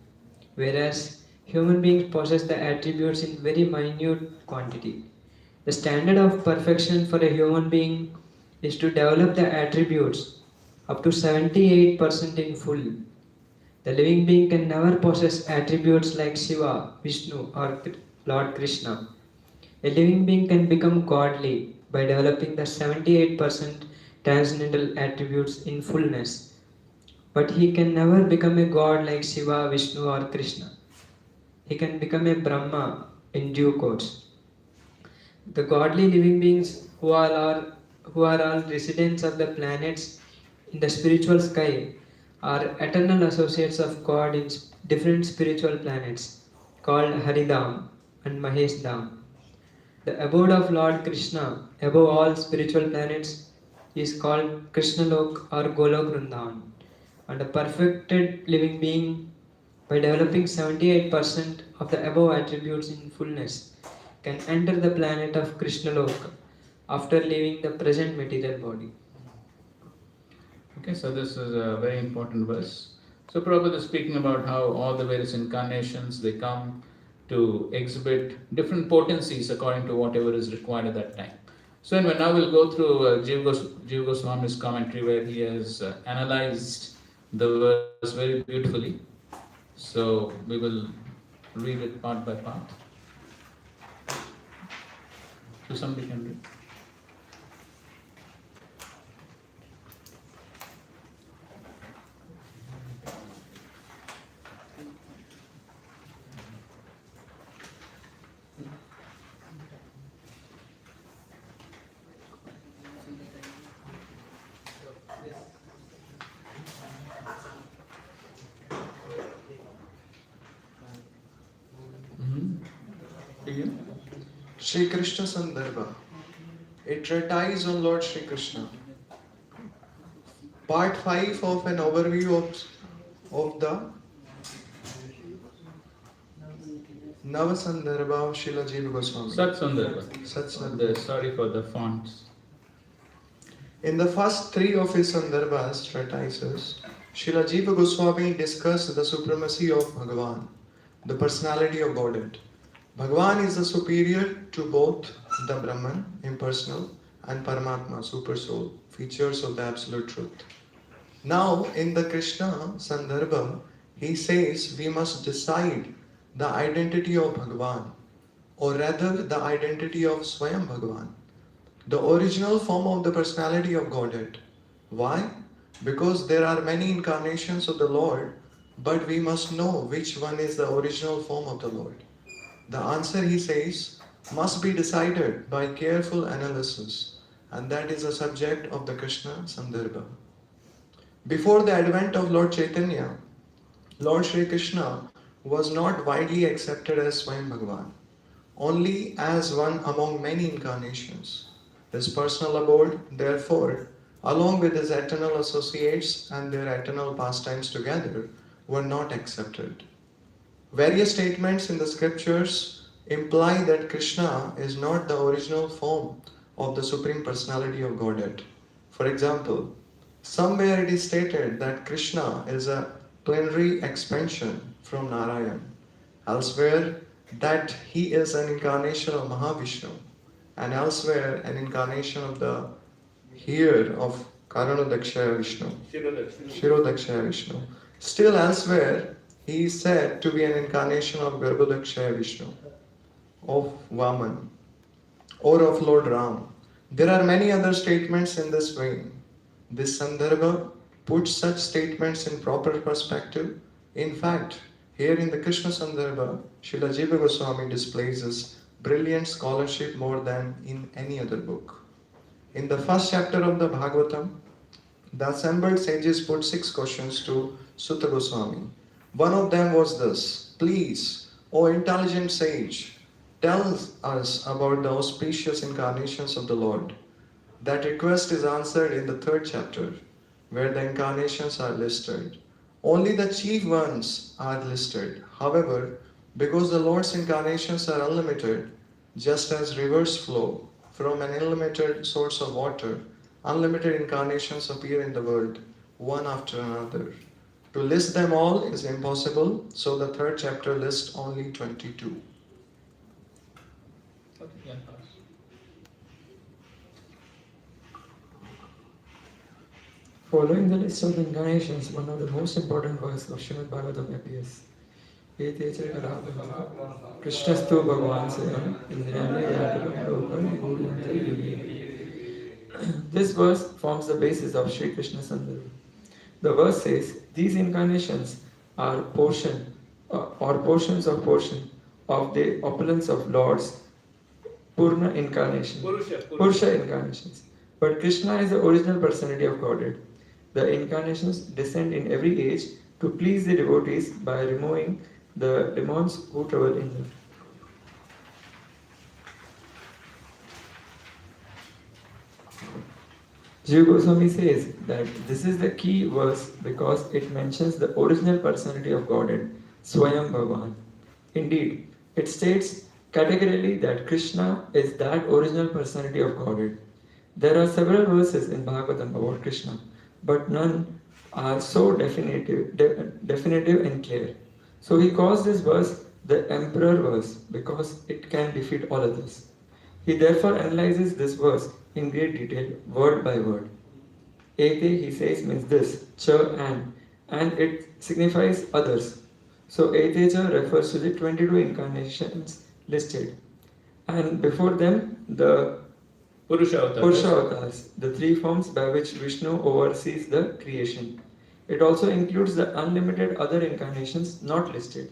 whereas human beings possess the attributes in very minute quantity. The standard of perfection for a human being is to develop the attributes up to 78% in full. The living being can never possess attributes like Shiva, Vishnu, or Lord Krishna. A living being can become godly by developing the 78% transcendental attributes in fullness, but he can never become a god like Shiva, Vishnu, or Krishna. He can become a Brahma in due course. The godly living beings who are all residents of the planets in the spiritual sky are eternal associates of God in different spiritual planets called Haridham and Mahesh Dham. The abode of Lord Krishna above all spiritual planets is called Krishnalok or Golok Vrindavan, and a perfected living being, by developing 78% of the above attributes in fullness, can enter the planet of Krishnalok after leaving the present material body. Okay, so this is a very important verse. So Prabhupada is speaking about how all the various incarnations, they come to exhibit different potencies according to whatever is required at that time. So anyway, now we'll go through Jiva Goswami's commentary where he has analyzed the verse very beautifully. So we will read it part by part. So somebody can read. Shri Krishna Sandarbha, a treatise on Lord Shri Krishna. Part 5 of an overview of the Navasandarbha of Srila Jiva Goswami. Satsandarbha. Sorry for the fonts. In the first 3 of his Sandarbhas, treatises, Srila Jiva Goswami discussed the supremacy of Bhagavan, the personality of Godhead. Bhagavan is the superior to both the Brahman, impersonal, and Paramatma, super soul, features of the absolute truth. Now, in the Krishna Sandarbha, he says we must decide the identity of Bhagavan, or rather the identity of Swayam Bhagavan, the original form of the personality of Godhead. Why? Because there are many incarnations of the Lord, but we must know which one is the original form of the Lord. The answer, he says, must be decided by careful analysis, and that is the subject of the Krishna Sandarbha. Before the advent of Lord Chaitanya, Lord Shri Krishna was not widely accepted as Swayam Bhagavan, only as one among many incarnations. His personal abode, therefore, along with his eternal associates and their eternal pastimes together, were not accepted. Various statements in the scriptures imply that Krishna is not the original form of the Supreme Personality of Godhead. For example, somewhere it is stated that Krishna is a plenary expansion from Narayan. Elsewhere, that he is an incarnation of Mahavishnu, and elsewhere an incarnation of the heir of Karanodakshaya Vishnu, Shirodakshaya Vishnu. Still elsewhere, he is said to be an incarnation of Garbhodakshaya Vishnu, of Vaman, or of Lord Ram. There are many other statements in this vein. This Sandarbha puts such statements in proper perspective. In fact, here in the Krishna Sandarbha, Srila Jiva Goswami displays his brilliant scholarship more than in any other book. In the first chapter of the Bhagavatam, the assembled sages put 6 questions to Sutta Goswami. One of them was this: please, O intelligent sage, tell us about the auspicious incarnations of the Lord. That request is answered in the 3rd chapter, where the incarnations are listed. Only the chief ones are listed. However, because the Lord's incarnations are unlimited, just as rivers flow from an unlimited source of water, unlimited incarnations appear in the world, one after another. To list them all is impossible, so the 3rd chapter lists only 22. Following the list of incarnations, one of the most important verses of Srimad Bhagavatam appears. Etecha Karabhava Krishnastu Bhagavan Sayam Indrani Vyakaram Lokam Guryantra Yugi. This verse forms the basis of Sri Krishna Sandarbha. The verse says, these incarnations are portions of the opulence of Lord's Purna incarnation, Purusha incarnations. But Krishna is the original personality of Godhead. The incarnations descend in every age to please the devotees by removing the demons who travel in them. Jiva Goswami says that this is the key verse because it mentions the original personality of Godhead, Swayam Bhagavan. Indeed, it states categorically that Krishna is that original personality of Godhead. There are several verses in Bhagavatam about Krishna, but none are so definitive and clear. So he calls this verse the emperor verse because it can defeat all others. He therefore analyzes this verse in great detail, word by word. Ete, he says, means this, cha and it signifies others. So Ete cha refers to the 22 incarnations listed. And before them, the Purusha avatars, the three forms by which Vishnu oversees the creation. It also includes the unlimited other incarnations not listed.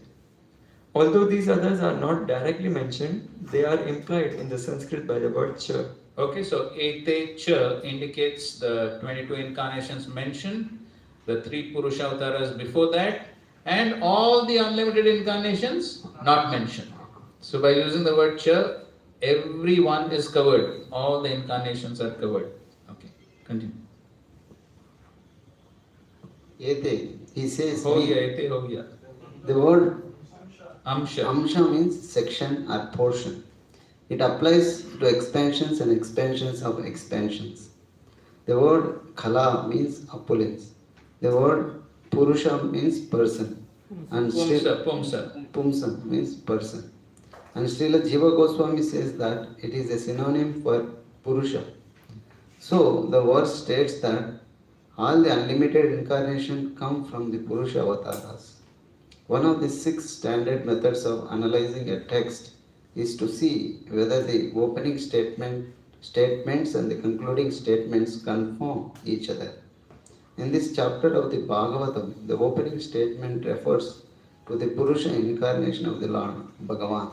Although these others are not directly mentioned, they are implied in the Sanskrit by the word cha. Okay, so Ete Cha indicates the 22 incarnations mentioned, the 3 Purusha avatars before that, and all the unlimited incarnations not mentioned. So by using the word Cha, everyone is covered, all the incarnations are covered. Okay, continue. Ete, he says. Ho gaya, ete ho gaya. The word Amsha. Amsha means section or portion. It applies to expansions and expansions of expansions. The word Kala means opulence. The word Purusha means person. And Pumsa means person. And Srila Jiva Goswami says that it is a synonym for Purusha. So the verse states that all the unlimited incarnation come from the Purusha avatars. One of the 6 standard methods of analyzing a text is to see whether the opening statements and the concluding statements conform each other. In this chapter of the Bhagavatam, the opening statement refers to the Purusha incarnation of the Lord, Bhagavan.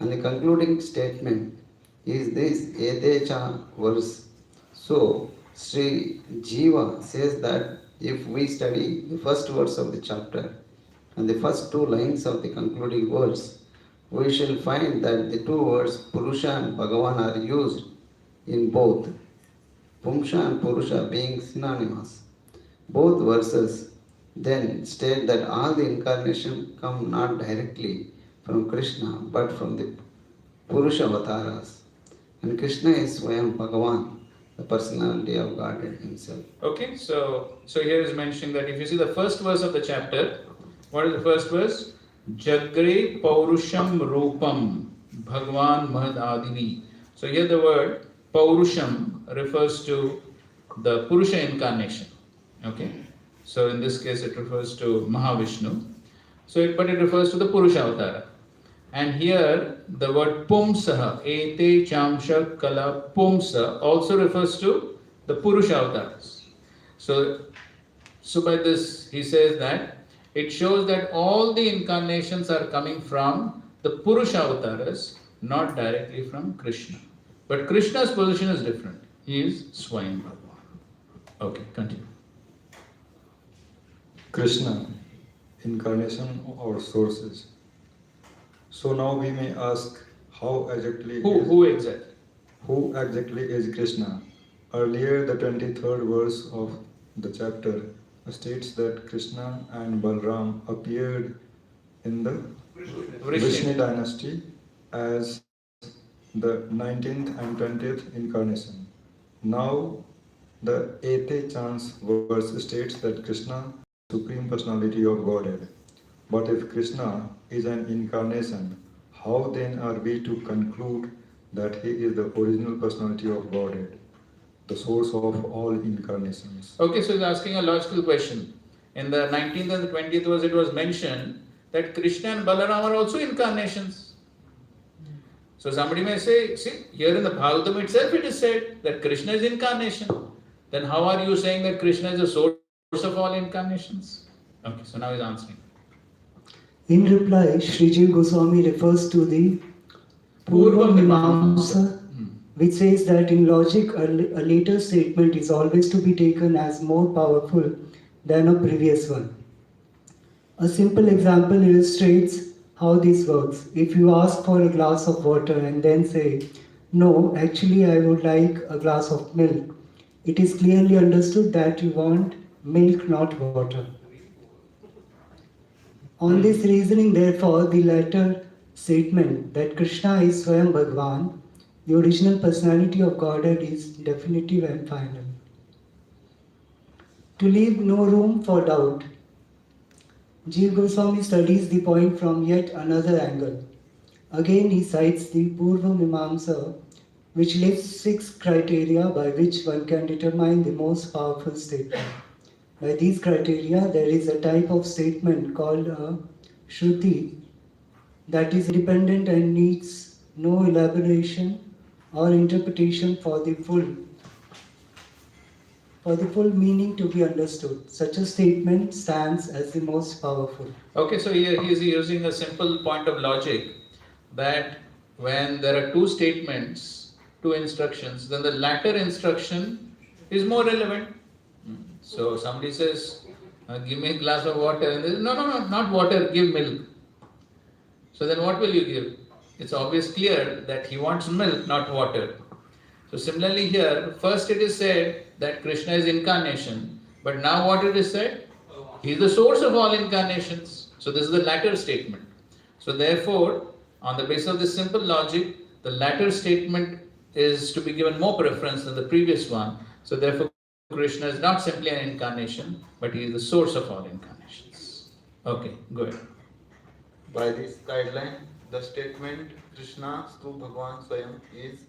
And the concluding statement is this Etecha verse. So, Sri Jiva says that if we study the first verse of the chapter and the first 2 lines of the concluding verse, we shall find that the 2 words Purusha and Bhagavan are used in both, Pumsha and Purusha being synonymous. Both verses then state that all the incarnation come not directly from Krishna but from the Purusha avatars. And Krishna is Swayam Bhagavan, the personality of Godhead himself. Okay, so here is mentioning that if you see the first verse of the chapter, what is the first verse? Jagre Paurusham Rupam Bhagwan Mahad Adini. So here the word Paurusham refers to the Purusha incarnation. Okay, so in this case it refers to Mahavishnu. But it refers to the Purusha avatara. And here the word Pumsaha, Ete Chamsha Kala Pumsa, also refers to the Purusha avatars. So by this he says that it shows that all the incarnations are coming from the Purusha avatars, not directly from Krishna. But Krishna's position is different. He is Swayam Bhagavan. Okay, continue. Krishna, incarnation or sources. So now we may ask how exactly who exactly is Krishna. Earlier the 23rd verse of the chapter states that Krishna and Balram appeared in the Vrishni dynasty as the 19th and 20th incarnation. Now the 8th chance verse states that Krishna is the Supreme Personality of Godhead. But if Krishna is an incarnation, how then are we to conclude that he is the original personality of Godhead? the source of all incarnations. Okay, so he's asking a logical question. In the 19th and the 20th verse, it was mentioned that Krishna and Balaram are also incarnations. So somebody may say, see, here in the Bhagavatam itself it is said that Krishna is incarnation. Then how are you saying that Krishna is the source of all incarnations? Okay, so now he's answering. In reply, Srijiv Goswami refers to the Purva Mimamsa, which says that in logic a later statement is always to be taken as more powerful than a previous one. A simple example illustrates how this works. If you ask for a glass of water and then say, no, actually I would like a glass of milk, it is clearly understood that you want milk, not water. On this reasoning, therefore, the latter statement that Krishna is Swayam Bhagavan, the original personality of Godhead, is definitive and final. To leave no room for doubt, Jiva Goswami studies the point from yet another angle. Again, he cites the Purva Mimamsa, which lists 6 criteria by which one can determine the most powerful statement. By these criteria, there is a type of statement called a Shruti that is independent and needs no elaboration or interpretation for the full meaning to be understood. Such a statement stands as the most powerful. Okay, so here he is using a simple point of logic that when there are 2 statements, 2 instructions, then the latter instruction is more relevant. So somebody says, give me a glass of water, and they say, no, not water, give milk. So then what will you give? It's obvious clear that he wants milk, not water. So similarly here, first it is said that Krishna is incarnation, but now what it is said? He is the source of all incarnations. So this is the latter statement. So therefore, on the basis of this simple logic, the latter statement is to be given more preference than the previous one. So therefore, Krishna is not simply an incarnation, but he is the source of all incarnations. Okay, go ahead. By this guideline, the statement Krishna Stu Bhagavan Swayam is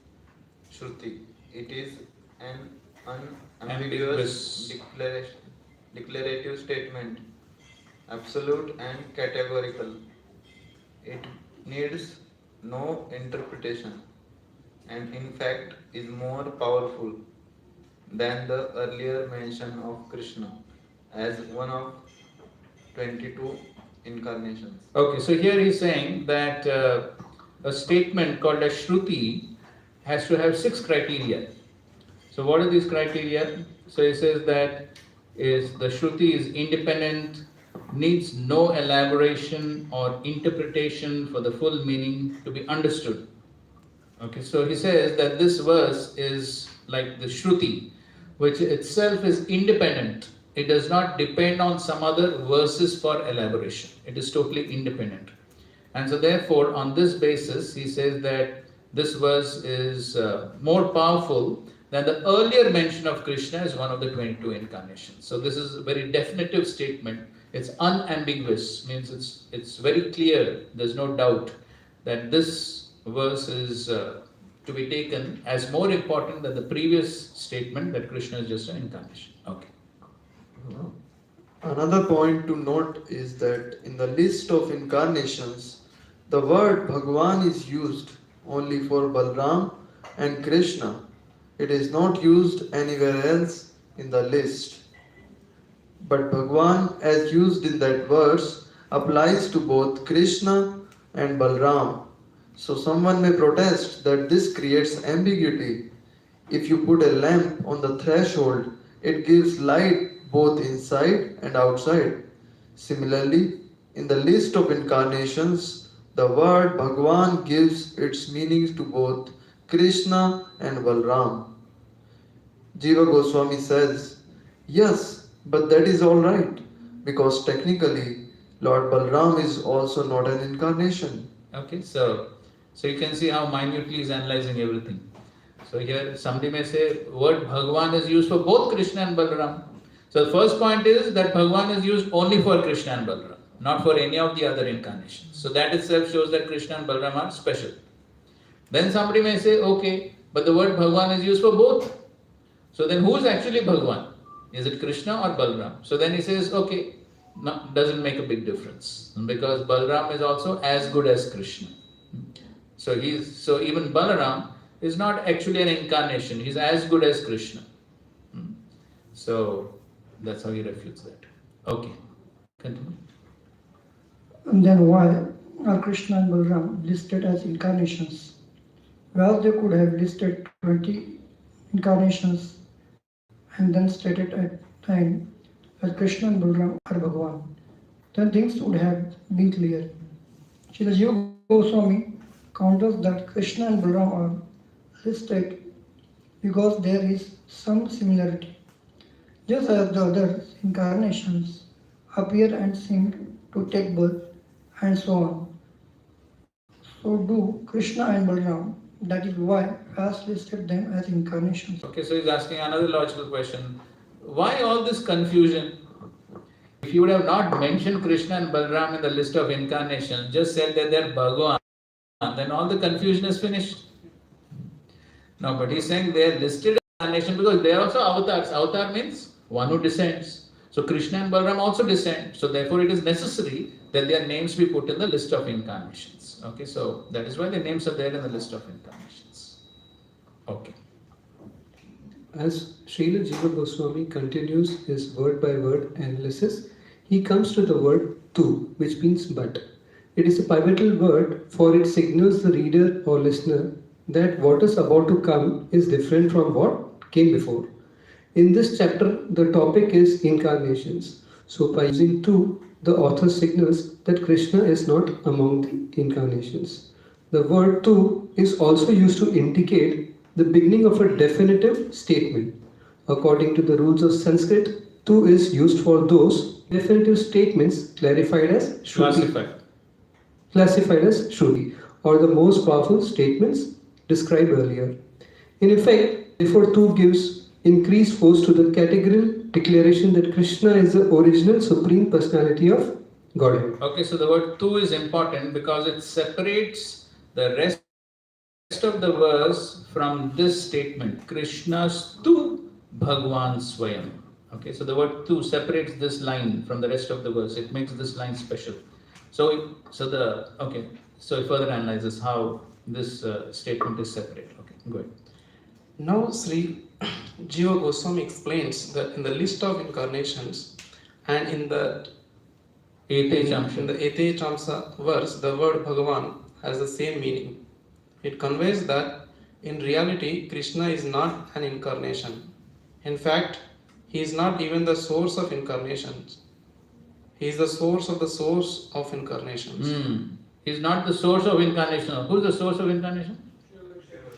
Shruti. It is an unambiguous declarative statement, absolute and categorical. It needs no interpretation and in fact is more powerful than the earlier mention of Krishna as one of 22 incarnations. Okay, so here he is saying that a statement called a Shruti has to have 6 criteria. So what are these criteria? So he says that the Shruti is independent, needs no elaboration or interpretation for the full meaning to be understood. Okay, so he says that this verse is like the Shruti, which itself is independent. It does not depend on some other verses for elaboration. It is totally independent. And so therefore, on this basis, he says that this verse is more powerful than the earlier mention of Krishna as one of the 22 incarnations. So this is a very definitive statement. It's unambiguous, means it's very clear, there's no doubt that this verse is to be taken as more important than the previous statement that Krishna is just an incarnation. Okay. Another point to note is that in the list of incarnations, the word Bhagavan is used only for Balram and Krishna. It is not used anywhere else in the list. But Bhagavan, as used in that verse, applies to both Krishna and Balram. So someone may protest that this creates ambiguity. If you put a lamp on the threshold, it gives light both inside and outside. Similarly, in the list of incarnations, the word Bhagavan gives its meanings to both Krishna and Balram. Jiva Goswami says, yes, but that is all right, because technically Lord Balram is also not an incarnation. Okay, so you can see how minutely he is analyzing everything. So here somebody may say word Bhagavan is used for both Krishna and Balaram. So the first point is that Bhagavan is used only for Krishna and Balaram, not for any of the other incarnations. So that itself shows that Krishna and Balaram are special. Then somebody may say, okay, but the word Bhagavan is used for both. So then who is actually Bhagwan? Is it Krishna or Balram? So then he says, okay, no, doesn't make a big difference because Balram is also as good as Krishna. So even Balaram is not actually an incarnation. He's as good as Krishna. So that's how he refutes that. Okay, continue. And then why are Krishna and Balaram listed as incarnations? Well, they could have listed 20 incarnations and then stated at the end that Krishna and Balaram are Bhagavan. Then things would have been clear. Srila Jiva Goswami counters that Krishna and Balaram are listed because there is some similarity. Just as the other incarnations appear and seem to take birth and so on, so do Krishna and Balaram. That is why Vyas listed them as incarnations. Okay, so he's asking another logical question. Why all this confusion? If you would have not mentioned Krishna and Balaram in the list of incarnations, just said that they're Bhagavan, then all the confusion is finished. No, but he's saying they are listed as incarnation because they are also avatars. Avatar means one who descends. So Krishna and Balaram also descend. So therefore it is necessary that their names be put in the list of incarnations. Okay, so that is why their names are there in the list of incarnations. Okay. As Srila Jiva Goswami continues his word by word analysis, he comes to the word tu, which means but. It is a pivotal word for it signals the reader or listener that what is about to come is different from what came before. In this chapter, the topic is incarnations. So by using tu, the author signals that Krishna is not among the incarnations. The word tu is also used to indicate the beginning of a definitive statement. According to the rules of Sanskrit, tu is used for those definitive statements clarified as Shruti. Classified as Shruti, or the most powerful statements described earlier. In effect, therefore, tu gives increased force to the categorical declaration that Krishna is the original supreme personality of Godhead. Okay, so the word tu is important because it separates the rest of the verse from this statement, Krishna's tu Bhagwan Swayam. Okay, so the word tu separates this line from the rest of the verse. It makes this line special. So it further analyzes how this statement is separate. Okay, go ahead. Now Sri Jiva Goswami explains that in the list of incarnations and in the Ete Chamsa verse, the word Bhagavan has the same meaning. It conveys that in reality Krishna is not an incarnation. In fact, he is not even the source of incarnations. He is the source of incarnations. He is not the source of incarnation. Who is the source of incarnation?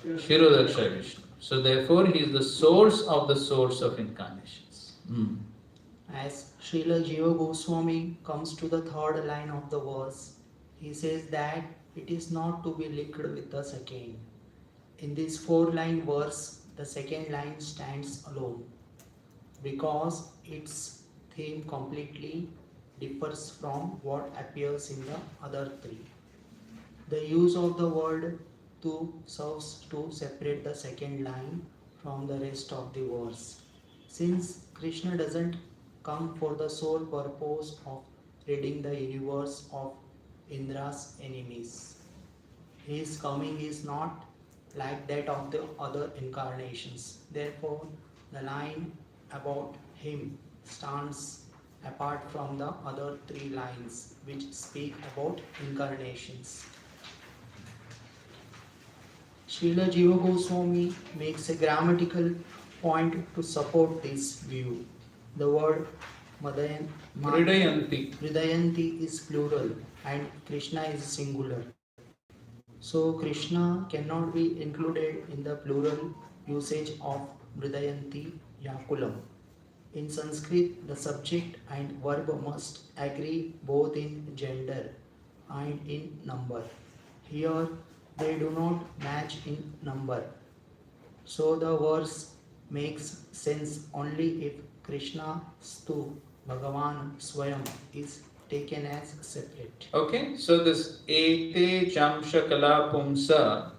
Kshirodaksha Vishnu. So therefore he is the source of incarnations. As Srila Jiva Goswami comes to the third line of the verse, he says that it is not to be linked with the second. In this 4-line verse, the second line stands alone because its theme completely differs from what appears in the other 3. The use of the word tu serves to separate the second line from the rest of the verse. Since Krishna doesn't come for the sole purpose of ridding the universe of Indra's enemies, his coming is not like that of the other incarnations. Therefore, the line about him stands apart from the other 3 lines which speak about incarnations. Srila Jiva Goswami makes a grammatical point to support this view. The word Hridayanti is plural and Krishna is singular. So Krishna cannot be included in the plural usage of Hridayanti Yakulam. In Sanskrit, the subject and verb must agree both in gender and in number. Here, they do not match in number. So the verse makes sense only if Krishna's tu Bhagavan Swayam is taken as separate. Okay, so this Ete Chamsha Kala Pumsa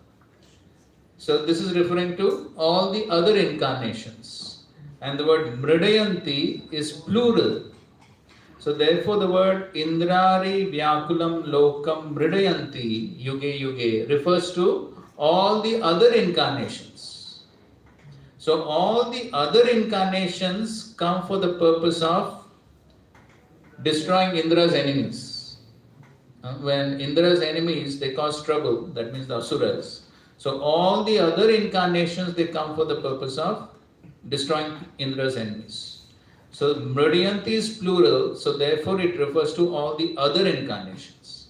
So this is referring to all the other incarnations. And the word Mridayanti is plural. So therefore the word Indrari Vyakulam Lokam Mridayanti Yuge Yuge refers to all the other incarnations. So all the other incarnations come for the purpose of destroying Indra's enemies. When Indra's enemies, they cause trouble, that means the Asuras. So all the other incarnations, they come for the purpose of destroying Indra's enemies. So Mridayanti is plural, so therefore it refers to all the other incarnations.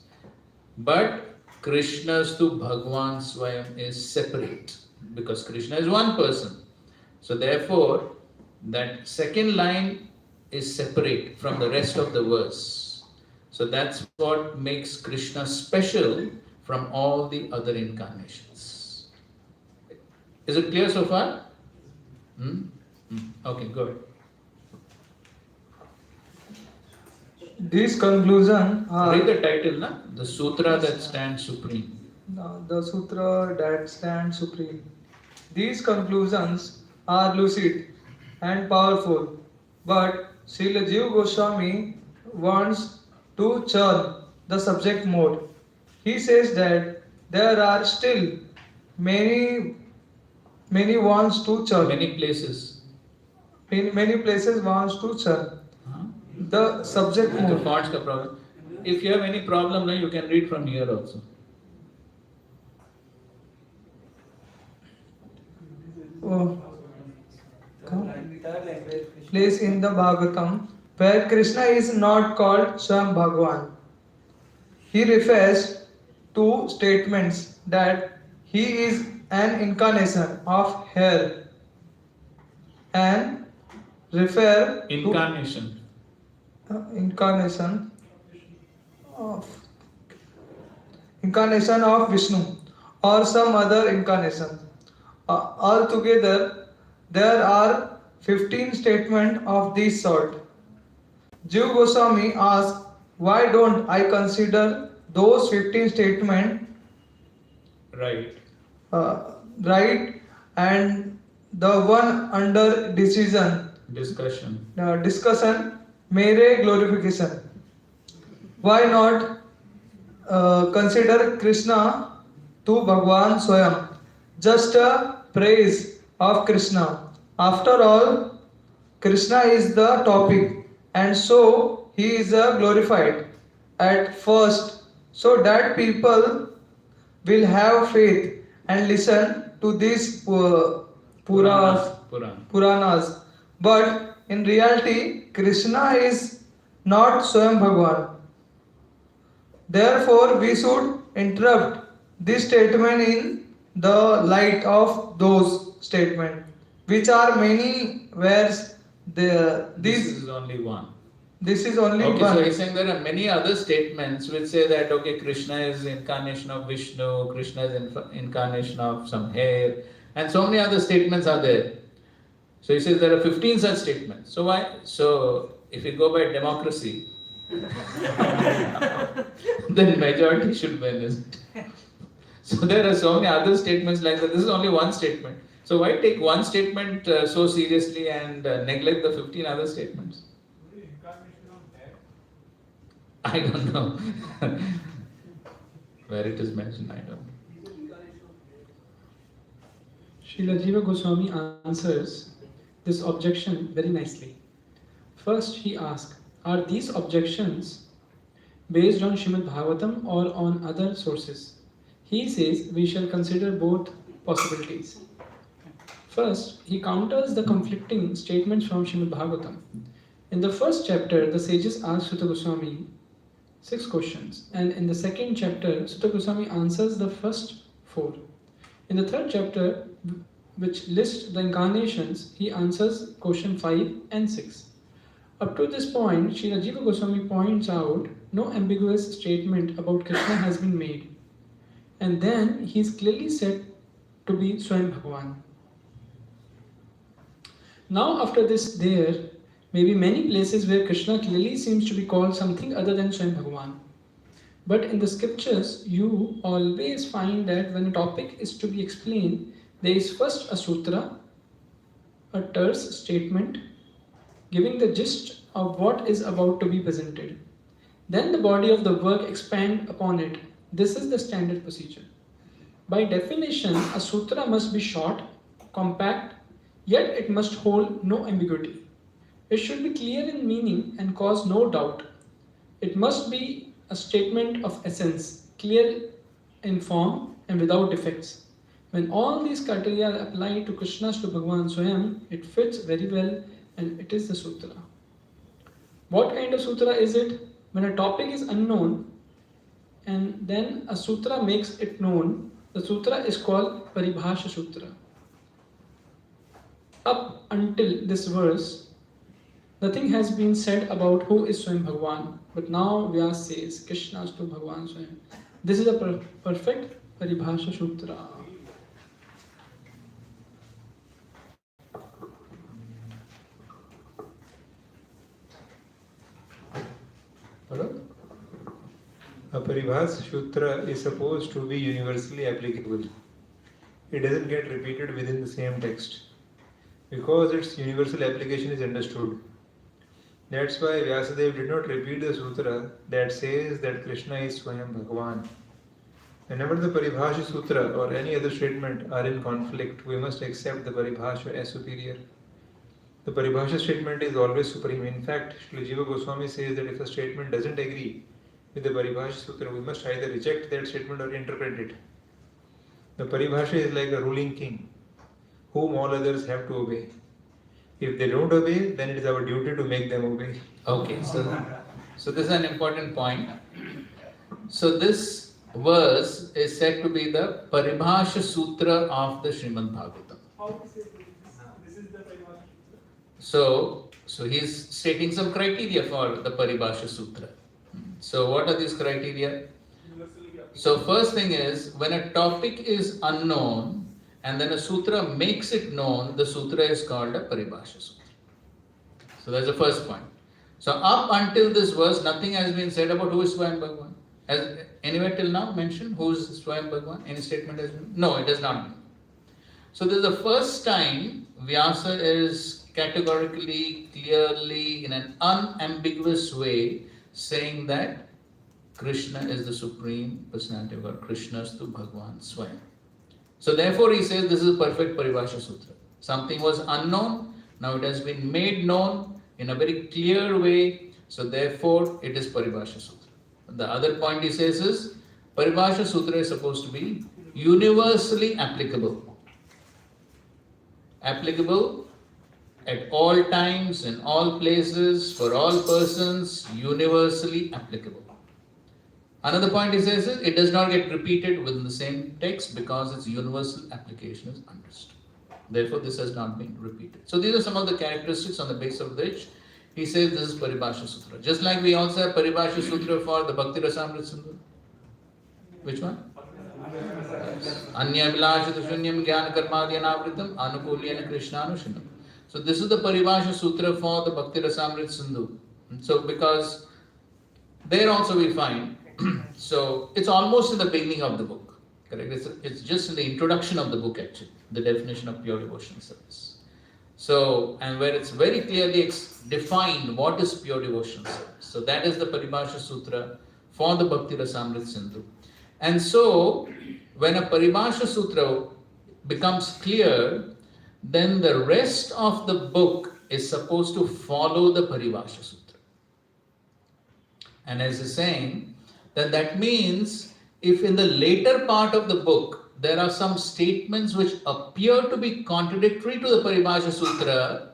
But Krishna's to Bhagwan Swayam is separate, because Krishna is one person. So therefore, that second line is separate from the rest of the verse. So that's what makes Krishna special from all the other incarnations. Is it clear so far? Okay, good. These conclusions are... Read the title, na? The Sutra that stands supreme. The Sutra that stands supreme. These conclusions are lucid and powerful, but Srila Jiva Goswami wants to churn the subject more. He says that there are still many wants to churn. Many places. In many places wants to churn the subject The more. fonts ka problem. If you have any problem, now you can read from here also. Place in the Bhagavatam where Krishna is not called Swam Bhagwan. He refers to statements that he is an incarnation of hell and refer Incarnation. to incarnation of Vishnu or some other incarnation. Altogether, there are 15 statements of this sort. Jiva Goswami asks, why don't I consider those 15 statements Right. right and the one under Discussion. discussion mere glorification? Why not consider Krishna to Bhagwan Swayam, just a praise of Krishna? After all, Krishna is the topic, and so he is glorified at first, so that people will have faith and listen to these Puranas. But in reality, Krishna is not Swayam Bhagwan. Therefore, we should interrupt this statement in the light of those statements, which are many, whereas This is only one. This is only Okay, one. so he's saying there are many other statements which say that, okay, Krishna is incarnation of Vishnu, Krishna is incarnation of some hair, and so many other statements are there. So he says there are 15 such statements. So why? So if you go by democracy, then majority should win, isn't it? So there are so many other statements like that. This is only one statement. So why take one statement so seriously and neglect the 15 other statements? I don't know. Where it is mentioned, I don't know. Srila Jiva Goswami answers this objection very nicely. First, he asks, are these objections based on Srimad Bhagavatam or on other sources? He says we shall consider both possibilities. First, he counters the conflicting statements from Srimad Bhagavatam. In the first chapter, the sages ask Sutta Goswami 6 questions, and in the second chapter, Sutta Goswami answers the first 4. In the third chapter, which lists the incarnations, he answers question 5 and 6. Up to this point, Srila Jiva Goswami points out no ambiguous statement about Krishna has been made, and then he is clearly said to be Swayam Bhagavan. Now after this, there may be many places where Krishna clearly seems to be called something other than Swayam Bhagavan. But in the scriptures, you always find that when a topic is to be explained, there is first a sutra, a terse statement, giving the gist of what is about to be presented. Then the body of the work expand upon it. This is the standard procedure. By definition, a sutra must be short, compact, yet it must hold no ambiguity. It should be clear in meaning and cause no doubt. It must be a statement of essence, clear in form and without defects. When all these criteria are applied to Krishna's to Bhagavan Swayam, it fits very well and it is the sutra. What kind of sutra is it? When a topic is unknown and then a sutra makes it known, the sutra is called Paribhasha Sutra. Up until this verse, nothing has been said about who is Swayam Bhagavan, but now Vyas says Krishna to Bhagavan Swayam. This is a perfect Paribhasha Sutra. A Paribhas Sutra is supposed to be universally applicable. It doesn't get repeated within the same text because its universal application is understood. That's why Vyasadeva did not repeat the sutra that says that Krishna is Swayam Bhagavan. Whenever the Paribhasha Sutra or any other statement are in conflict, we must accept the Paribhasha as superior. The Paribhasha statement is always supreme. In fact, Srila Jiva Goswami says that if a statement doesn't agree with the Paribhasha Sutra, we must either reject that statement or interpret it. The Paribhasha is like a ruling king, whom all others have to obey. If they don't obey, then it is our duty to make them obey. Okay, so this is an important point. So this verse is said to be the Paribhasha Sutra of the Srimad Bhagavatam. This is the Paribhasha So he's stating some criteria for the Paribhasha Sutra. So what are these criteria? So first thing is, when a topic is unknown and then a sutra makes it known, the sutra is called a Paribhasha Sutra. So that's the first point. So up until this verse, nothing has been said about who is Swayam Bhagavan. Has anywhere till now mentioned who is Swayam Bhagavan? Any statement has been? No, it has not been. So this is the first time Vyasa is categorically, clearly, in an unambiguous way saying that Krishna is the Supreme Personality of God. Krishnastu Bhagavan Swayam. So therefore he says this is a perfect Paribhasha Sutra. Something was unknown, now it has been made known in a very clear way. So therefore it is Paribhasha Sutra. The other point he says is Paribhasha Sutra is supposed to be universally applicable. Applicable at all times, in all places, for all persons, universally applicable. Another point he says is it does not get repeated within the same text because its universal application is understood. Therefore, this has not been repeated. So these are some of the characteristics on the basis of which he says this is Paribhasha Sutra. Just like we also have Paribhasha Sutra for the Bhakti Rasamrita Sindhu. Which one? Anya Vilashita Shunyam Jnana Karmadya Navritam Anukulyana Krishnanushinam. So this is the Paribhasha Sutra for the Bhakti Rasamrita Sindhu. So because there also we find, so it's almost in the beginning of the book, correct? It's just in the introduction of the book actually, the definition of pure devotional service. So, and where it's very clearly defined what is pure devotional service. So that is the Paribhasha Sutra for the Bhakti Rasamrita Sindhu. And so, when a Paribhasha Sutra becomes clear, then the rest of the book is supposed to follow the Paribhasha Sutra. And as he's saying, that means if in the later part of the book there are some statements which appear to be contradictory to the Paribhasha Sutra,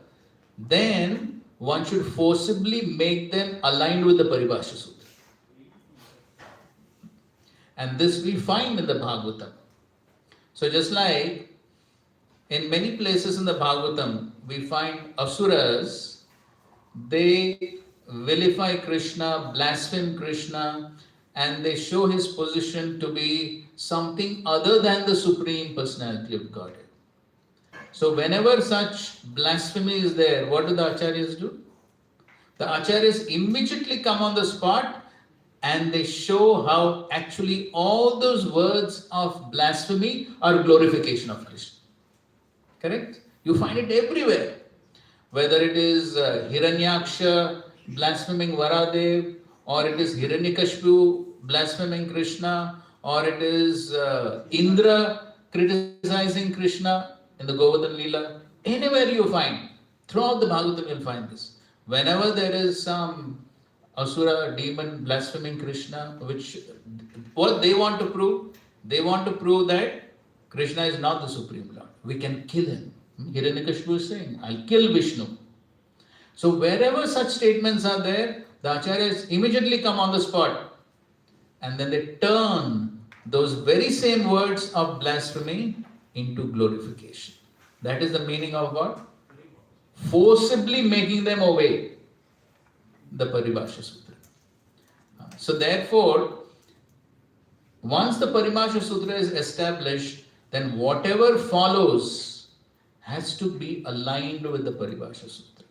then one should forcibly make them aligned with the Paribhasha Sutra. And this we find in the Bhagavatam. So just like in many places in the Bhagavatam, we find asuras, they vilify Krishna, blaspheme Krishna, and they show his position to be something other than the Supreme Personality of Godhead. So whenever such blasphemy is there, what do the acharyas do? The acharyas immediately come on the spot and they show how actually all those words of blasphemy are glorification of Krishna. Correct? You find it everywhere. Whether it is Hiranyaksha blaspheming Varadev, or it is Hiranyakashipu blaspheming Krishna, or it is Indra criticizing Krishna in the Govardhan Leela. Anywhere you find, throughout the Bhagavatam you'll find this. Whenever there is some Asura demon blaspheming Krishna, what they want to prove? They want to prove that Krishna is not the Supreme Lord. We can kill him. Hiranyakashipu is saying, I'll kill Vishnu. So wherever such statements are there, the acharyas immediately come on the spot and then they turn those very same words of blasphemy into glorification. That is the meaning of what? Forcibly making them obey the Paribhasha Sutra. So therefore, once the Paribhasha Sutra is established, then whatever follows has to be aligned with the Paribhasha Sutra.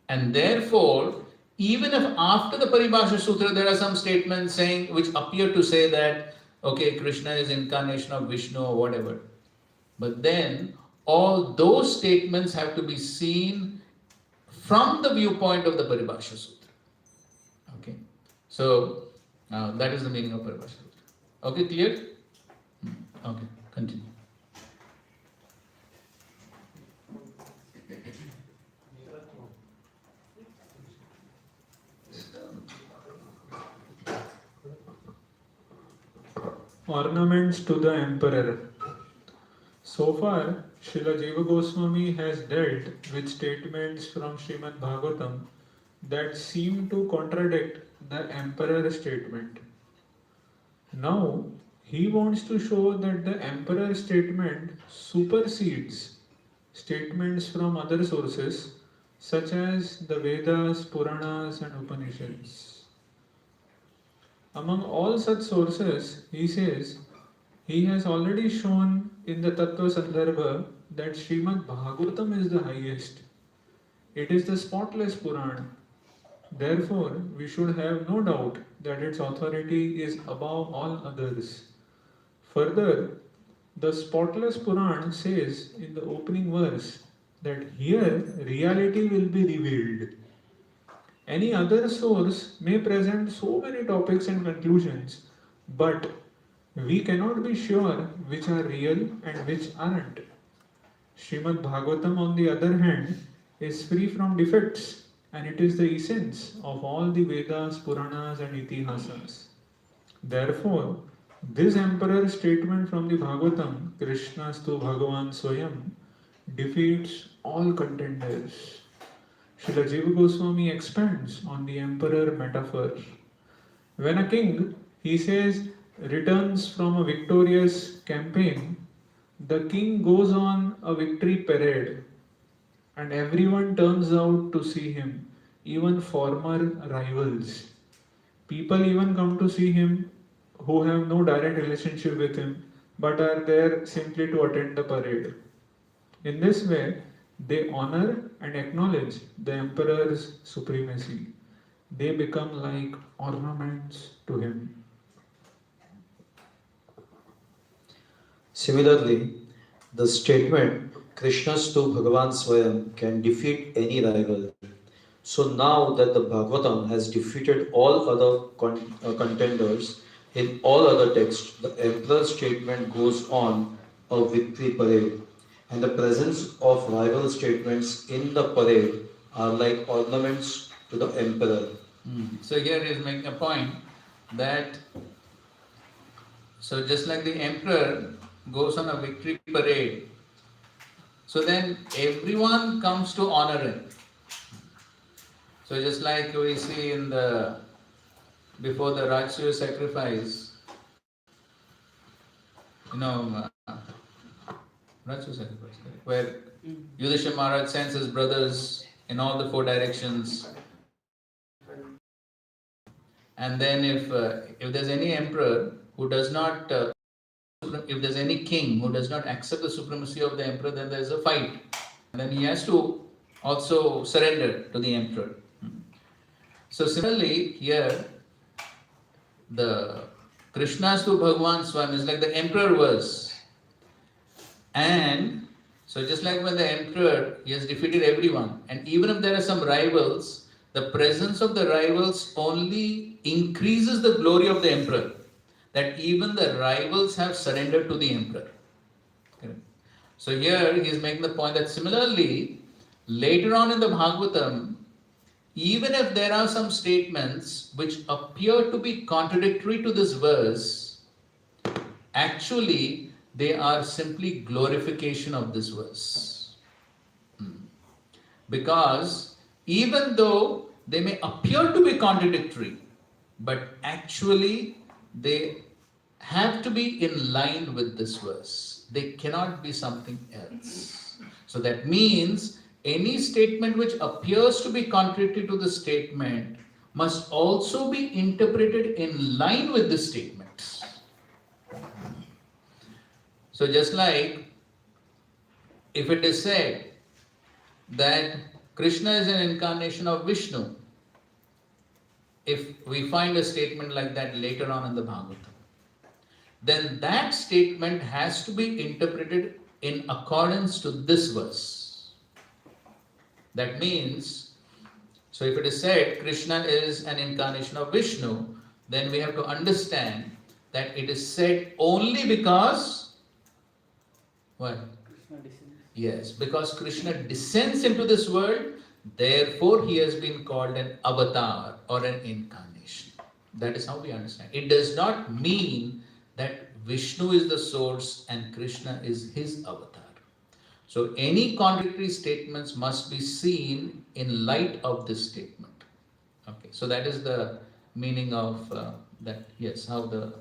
And therefore, even if after the Paribhasha Sutra there are some statements saying, which appear to say that, okay, Krishna is incarnation of Vishnu or whatever, but then all those statements have to be seen from the viewpoint of the Paribhasha Sutra. Okay, so that is the meaning of Paribhasha Sutra. Okay, clear? Okay, continue. Ornaments to the emperor. So far, Srila Jiva Goswami has dealt with statements from Srimad Bhagavatam that seem to contradict the emperor's statement. Now, he wants to show that the emperor's statement supersedes statements from other sources such as the Vedas, Puranas and Upanishads. Among all such sources, he says, he has already shown in the Tattva Sandarbha that Srimad Bhagavatam is the highest. It is the spotless Purana. Therefore, we should have no doubt that its authority is above all others. Further, the spotless Purana says in the opening verse that here reality will be revealed. Any other source may present so many topics and conclusions, but we cannot be sure which are real and which aren't. Srimad Bhagavatam, on the other hand, is free from defects, and it is the essence of all the Vedas, Puranas and Itihasas. Therefore, this emperor's statement from the Bhagavatam, Krishnastu Bhagavan Swayam, defeats all contenders. Srila Jiva Goswami expands on the emperor metaphor. When a king, he says, returns from a victorious campaign, the king goes on a victory parade and everyone turns out to see him, even former rivals. People even come to see him who have no direct relationship with him but are there simply to attend the parade. In this way, they honor and acknowledge the emperor's supremacy. They become like ornaments to him. Similarly, the statement Krishnastu Bhagavan Swayam can defeat any rival. So now that the Bhagavatam has defeated all other contenders in all other texts, the emperor's statement goes on a victory parade. And the presence of rival statements in the parade are like ornaments to the emperor. So here he is making a point that, so just like the emperor goes on a victory parade, so then everyone comes to honor him. So just like we see in the, before the Rajsuya sacrifice, Rajsuya sacrifice, where Yudhishthira Maharaj sends his brothers in all the four directions. And then if there's any emperor who does not, if there's any king who does not accept the supremacy of the emperor, then there's a fight. And then he has to also surrender to the emperor. So similarly here, the Krishna's to Bhagavan Swam is like the emperor verse. And so just like when the emperor, he has defeated everyone, and even if there are some rivals, the presence of the rivals only increases the glory of the emperor, that even the rivals have surrendered to the emperor. Correct. So here he is making the point that similarly, later on in the Bhagavatam, even if there are some statements which appear to be contradictory to this verse, actually they are simply glorification of this verse. Because even though they may appear to be contradictory, but actually they have to be in line with this verse. They cannot be something else. So that means any statement which appears to be contradictory to the statement must also be interpreted in line with the statement. So just like if it is said that Krishna is an incarnation of Vishnu, if we find a statement like that later on in the Bhagavatam, then that statement has to be interpreted in accordance to this verse. That means, so if it is said Krishna is an incarnation of Vishnu, then we have to understand that it is said only because, what? Yes, because Krishna descends into this world, therefore he has been called an avatar or an incarnation. That is how we understand. It does not mean that Vishnu is the source and Krishna is his avatar. So any contradictory statements must be seen in light of this statement. Okay, so that is the meaning of that. Yes, how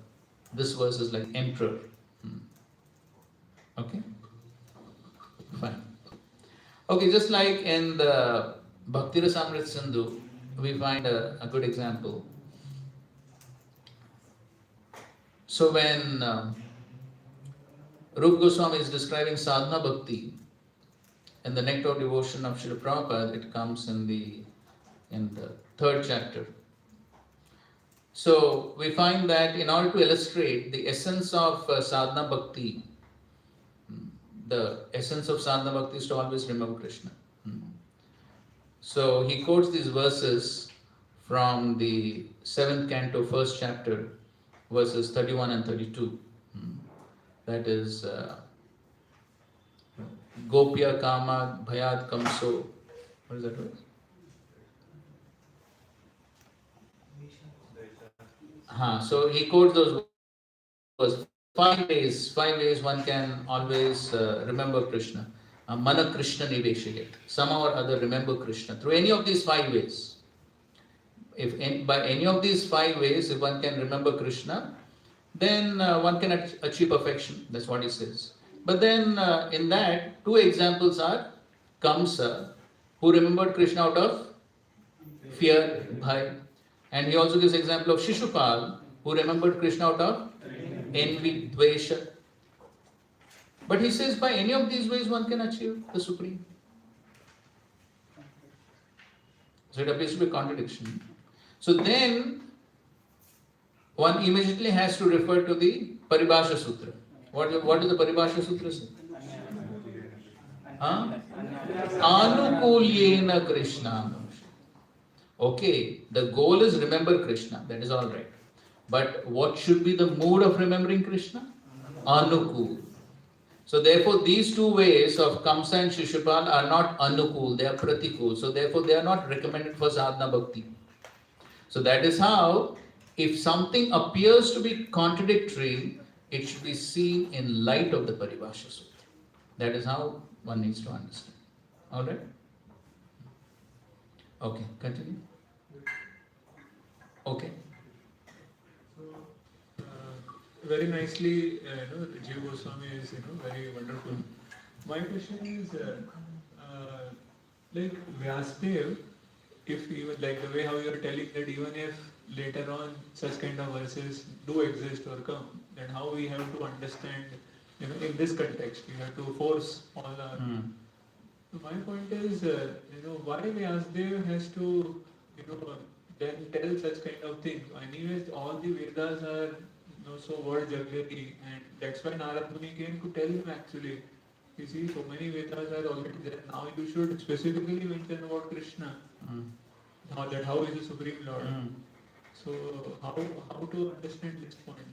this verse is like emperor. Okay, fine. Okay, just like in the Bhakti Rasamrita Sindhu, we find a good example. So when Rupa Goswami is describing sadhana bhakti in the Nectar of Devotion of Srila Prabhupada, it comes in the 3rd chapter. So we find that in order to illustrate the essence of sadhana bhakti, the essence of sadhana bhakti is to always remember Krishna. So he quotes these verses from the 7th canto, 1st chapter, verses 31 and 32. That is Gopya Kama Bhayad Kamso. What is that verse? So he quotes those verses. 5 ways one can always remember Krishna. Mana Krishna Niveshayat. Somehow or other remember Krishna through any of these 5 ways. By any of these 5 ways, if one can remember Krishna, then one can achieve perfection. That's what he says. But then in that, 2 examples are Kamsa, who remembered Krishna out of fear, bhai. And he also gives example of Shishupal, who remembered Krishna out of envy, dvesha. But he says by any of these ways one can achieve the Supreme. So it appears to be a contradiction. So then one immediately has to refer to the Paribhasha Sutra. What does the Paribhasha Sutra say? Anukulyena Krishna. Okay, the goal is remember Krishna, that is all right. But what should be the mood of remembering Krishna? Anukul. So therefore these 2 ways of Kamsa and Shishupal are not Anukul, they are Pratikul. So therefore they are not recommended for sadhana bhakti. So that is how, if something appears to be contradictory, it should be seen in light of the Paribhasha Sutra. That is how one needs to understand. Alright? Okay, continue. Okay. Very nicely, Jiva Goswami is, very wonderful. My question is, like Vyasdev, if even like the way how you are telling that even if later on such kind of verses do exist or come, then how we have to understand, in this context, we have to force all our. So my point is, why Vyasdev has to, then tell such kind of things. Anyways, all the Vedas are so word jugglery, and that's why Narad Muni came to tell him actually. You see, so many Vedas are already there. Now you should specifically mention about Krishna. Now that how is the Supreme Lord. So how to understand this point?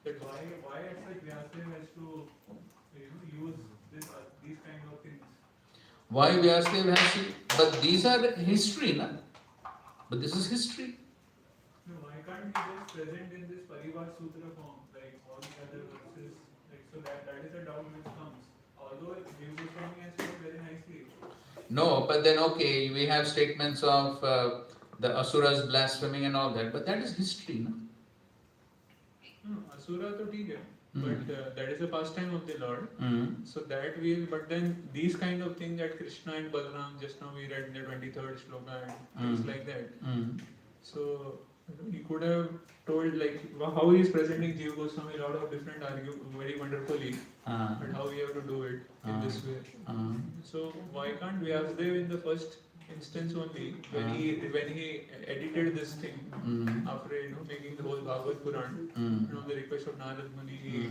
That why it's like Vyasadeva has to use these kind of things. Why Vyasadeva has to? But these are history, na? But this is history. No, why can't he just present in this Parivar Sutra form, like all the other verses? Like, so that is a doubt which comes. Although Jiva Goswami has said very nicely. No, but then okay, we have statements of the Asuras blaspheming and all that, but that is history, no? No, Asura to ठीक है, but that is a pastime of the Lord. So that will, but then these kind of things that Krishna and Balaram, just now we read in the 23rd shloka and things like that. So he could have told like how he is presenting Jiva Goswami a lot of different very wonderfully, but how we have to do it in this way. So why can't Vyasadeva in the first instance only when he edited this thing after making the whole Bhagavad Puran on the request of Narad Muni,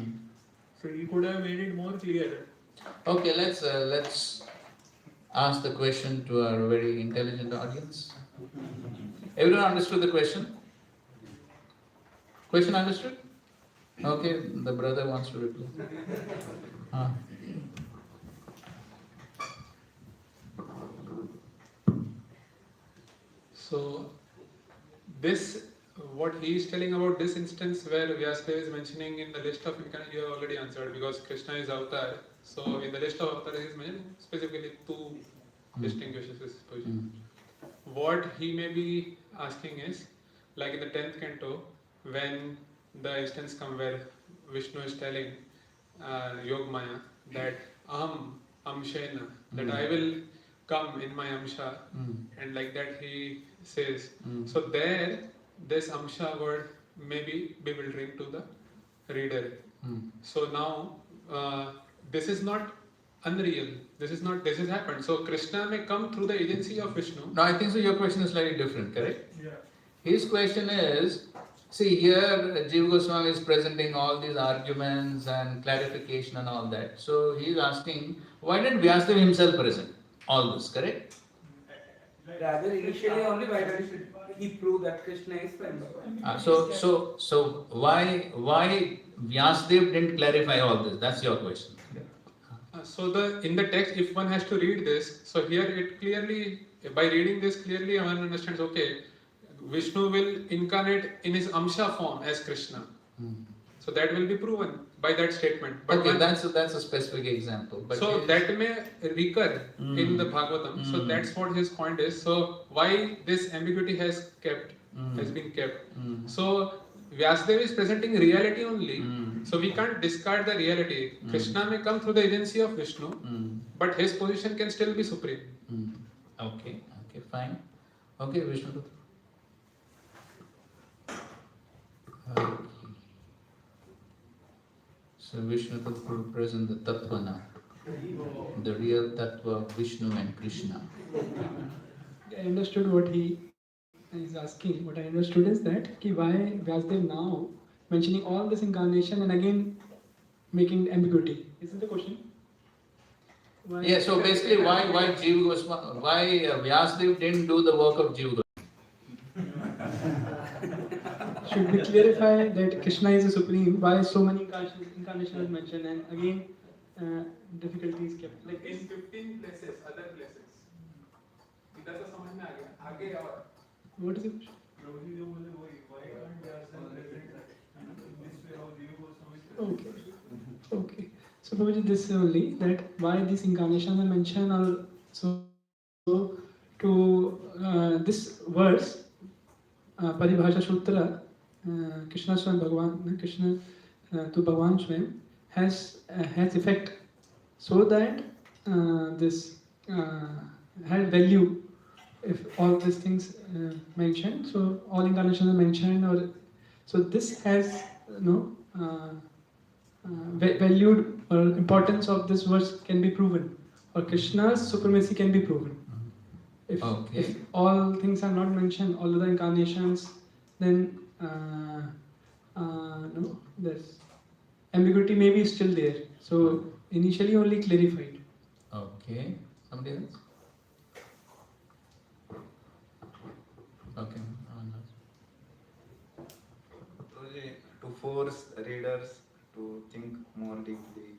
so he could have made it more clear. Okay, let's ask the question to our very intelligent audience. Everyone understood the question? Question understood? Okay, the brother wants to reply. So this, what he is telling about this instance where Vyasadeva is mentioning in the list of incarnations, you have already answered because Krishna is avatar. So in the list of avatars, he is mentioning specifically two distinguishes his position. What he may be asking is, like in the 10th canto, when the instance comes where Vishnu is telling Yogmaya that Amshena, that I will come in my Amsha, and like that he says. So there, this Amsha word may be bewildering to the reader. So now, this is not unreal. This has happened. So Krishna may come through the agency of Vishnu. No, I think so. Your question is slightly different, correct? Yeah. His question is, see here Jiva Goswami is presenting all these arguments and clarification and all that. So he is asking, why didn't Vyasadeva himself present all this, correct? Rather, initially only why did he prove that Krishna is friend? So why Vyasadeva didn't clarify all this? That's your question. So in the text, if one has to read this, so here it clearly, by reading this clearly, one understands, okay, Vishnu will incarnate in his Amsha form as Krishna. So that will be proven by that statement. But okay, that's a specific example. But so that may recur in the Bhagavatam. So that's what his point is. So why this ambiguity has been kept. So Vyasadeva is presenting reality only. So we can't discard the reality. Krishna may come through the agency of Vishnu, but his position can still be supreme. Okay, fine. Okay, Vishnu. So Vishnu will present the Tattvana, the real Tattva of Vishnu and Krishna. I understood what he is asking. What I understood is that why Vyasadeva now mentioning all this incarnation and again making ambiguity. Is it the question? Why? Yeah, so basically why Jiva Goswami, why Vyasadeva didn't do the work of Jiva Goswami? Should we clarify that Krishna is the supreme? Why so many incarnations are mentioned and again difficulties kept? Like in 15 places, other places. इधर तो समझ में आ गया. आगे और. What is the question? प्रभुजी जो बोले वही. Why can't they present this way how Jiva Goswami? Okay. So Prabhuji, this only that why these incarnations are mentioned also to this verse Paribhasha Sutra. Krishna Swam Bhagavan, Krishna to Bhagavan Swam has effect so that this had value if all these things mentioned. So all incarnations are mentioned, or so this has valued or importance of this verse can be proven, or Krishna's supremacy can be proven. If, Okay. if all things are not mentioned, all of the incarnations, then no, there's ambiguity maybe is still there. So initially only clarified. Okay. Somebody else? Okay. To force readers to think more deeply.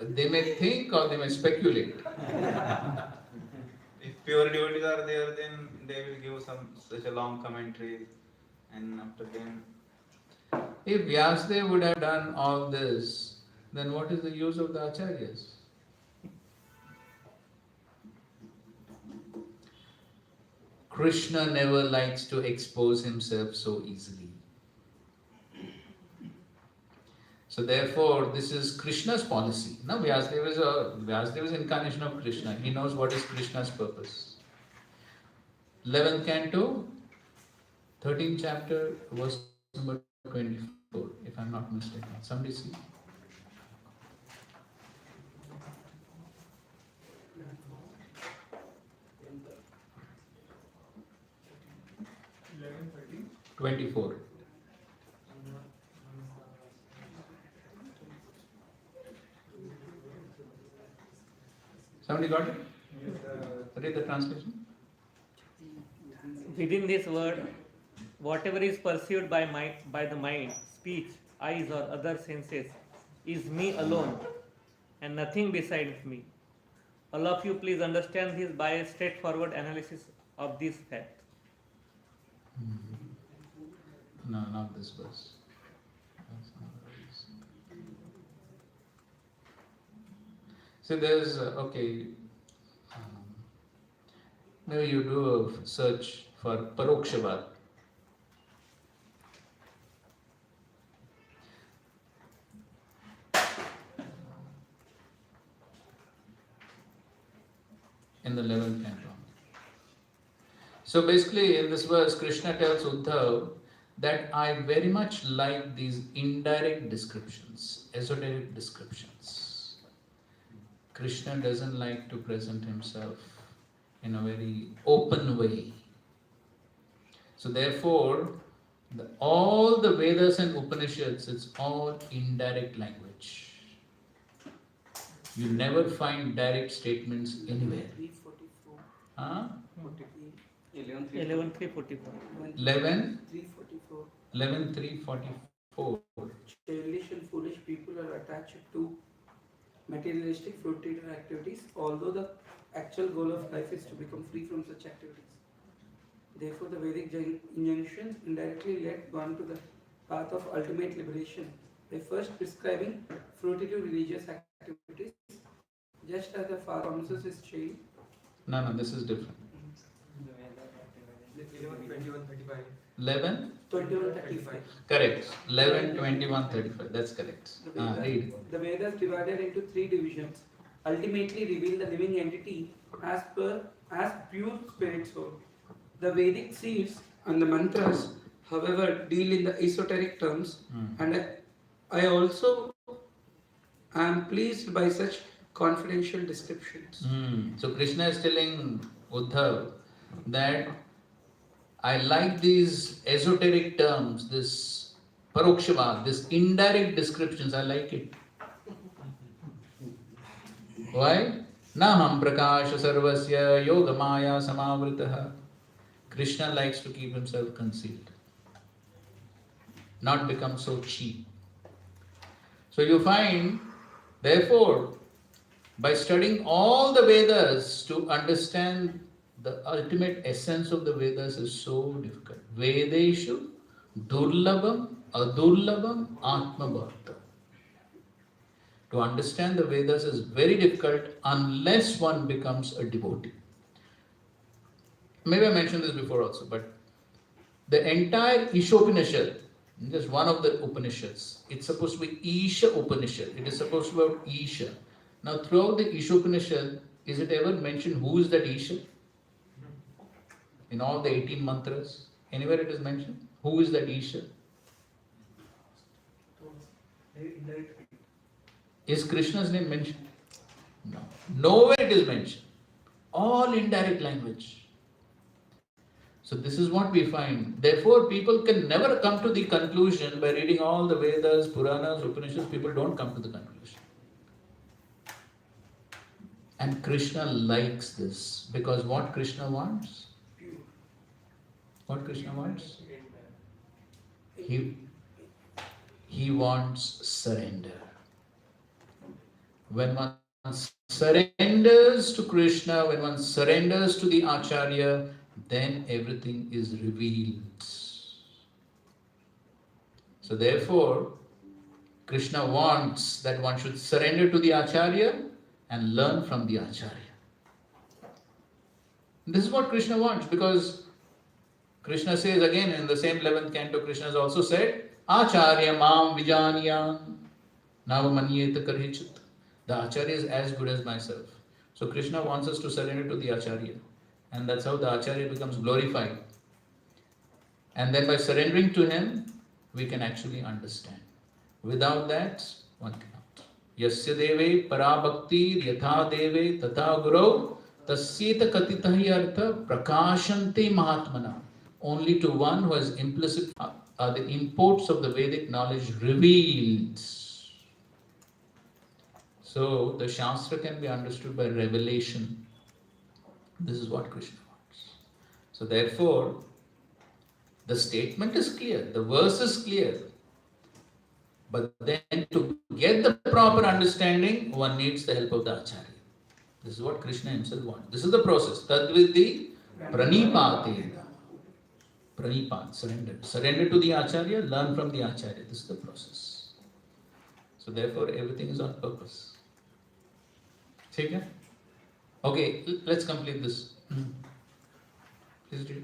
They may think or they may speculate. If pure devotees are there, then they will give such a long commentary, and after then. If Vyasadeva would have done all this, then what is the use of the acharyas? Krishna never likes to expose himself so easily. So therefore, this is Krishna's policy. Now Vyasadeva is incarnation of Krishna. He knows what is Krishna's purpose. 11th canto, 13th chapter, verse number 24, if I'm not mistaken. Somebody see. Eleven, 13. 24. Somebody got it? Read the translation. Within this word, whatever is perceived by the mind, speech, eyes or other senses is me alone and nothing besides me. All of you please understand this by a straightforward analysis of this fact. No, not this verse. That's not the verse. So there's, okay, maybe you do a search for Parokshavad. In the 11th canto. So basically in this verse, Krishna tells Uddhav that I very much like these indirect descriptions, esoteric descriptions. Krishna doesn't like to present himself in a very open way. So therefore, all the Vedas and Upanishads, it's all indirect language. You never find direct statements anywhere. 344. Huh? 11, 344. 11, 344. 11, 344. Childish and foolish people are attached to materialistic fruitator activities, although the actual goal of life is to become free from such activities. Therefore, the Vedic injunctions indirectly led one to the path of ultimate liberation by first prescribing fruitive religious activities, just as the father promises his child. No, this is different. 21, 35. 11? 21, 35. Correct. 11, 21, 35. That's correct. Read. The Vedas divided into three divisions ultimately reveal the living entity as pure spirit soul. The Vedic seeds and the mantras, however, deal in the esoteric terms, and I also am pleased by such confidential descriptions. So Krishna is telling Uddhav that I like these esoteric terms, this parokshavad, this indirect descriptions, I like it. Why? Naham prakasha sarvasya yoga maya samavritaha. Krishna likes to keep himself concealed, not become so cheap. So you find, therefore, by studying all the Vedas to understand the ultimate essence of the Vedas is so difficult. Vedeshu durlabham adurlabham atmabhakta. To understand the Vedas is very difficult unless one becomes a devotee. Maybe I mentioned this before also, but the entire Ishopanishad, just one of the Upanishads, it's supposed to be Isha Upanishad. It is supposed to be about Isha. Now throughout the Ishopanishad, is it ever mentioned who is that Isha? In all the 18 mantras, anywhere it is mentioned? Who is that Isha? Is Krishna's name mentioned? No. Nowhere it is mentioned. All indirect language. So this is what we find. Therefore, people can never come to the conclusion by reading all the Vedas, Puranas, Upanishads. People don't come to the conclusion. And Krishna likes this because what Krishna wants? What Krishna wants? He wants surrender. When one surrenders to Krishna, when one surrenders to the Acharya, then everything is revealed. So therefore, Krishna wants that one should surrender to the Acharya and learn from the Acharya. This is what Krishna wants, because Krishna says again in the same 11th canto, Krishna has also said, Acharya mam vijaniyan navamanyeta karhichit. The Acharya is as good as myself. So Krishna wants us to surrender to the Acharya. And that's how the Acharya becomes glorified. And then by surrendering to him, we can actually understand. Without that, one cannot. Yasya deve parabhakti yatha deve tatha guru tasyeta katitahi artha prakashanti mahatmana. Only to one who has implicit are the imports of the Vedic knowledge revealed. So the Shastra can be understood by revelation. This is what Krishna wants. So therefore, the statement is clear, the verse is clear. But then to get the proper understanding, one needs the help of the Acharya. This is what Krishna himself wants. This is the process. Tadvidhi pranipatena. Pranipat, surrender. Surrender to the Acharya, learn from the Acharya. This is the process. So therefore, everything is on purpose. Okay? Okay, let's complete this. Please read.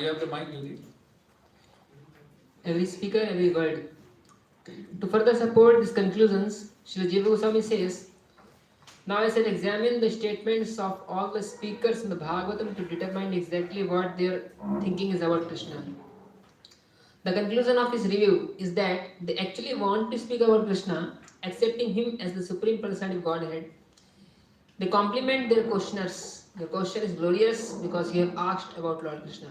You have the mic, you read. Every speaker, every word. To further support these conclusions, Srila Jiva Goswami says, now I shall examine the statements of all the speakers in the Bhagavatam to determine exactly what their thinking is about Krishna. The conclusion of his review is that they actually want to speak about Krishna, accepting him as the Supreme Personality of Godhead. They compliment their questioners. The question is glorious because you have asked about Lord Krishna.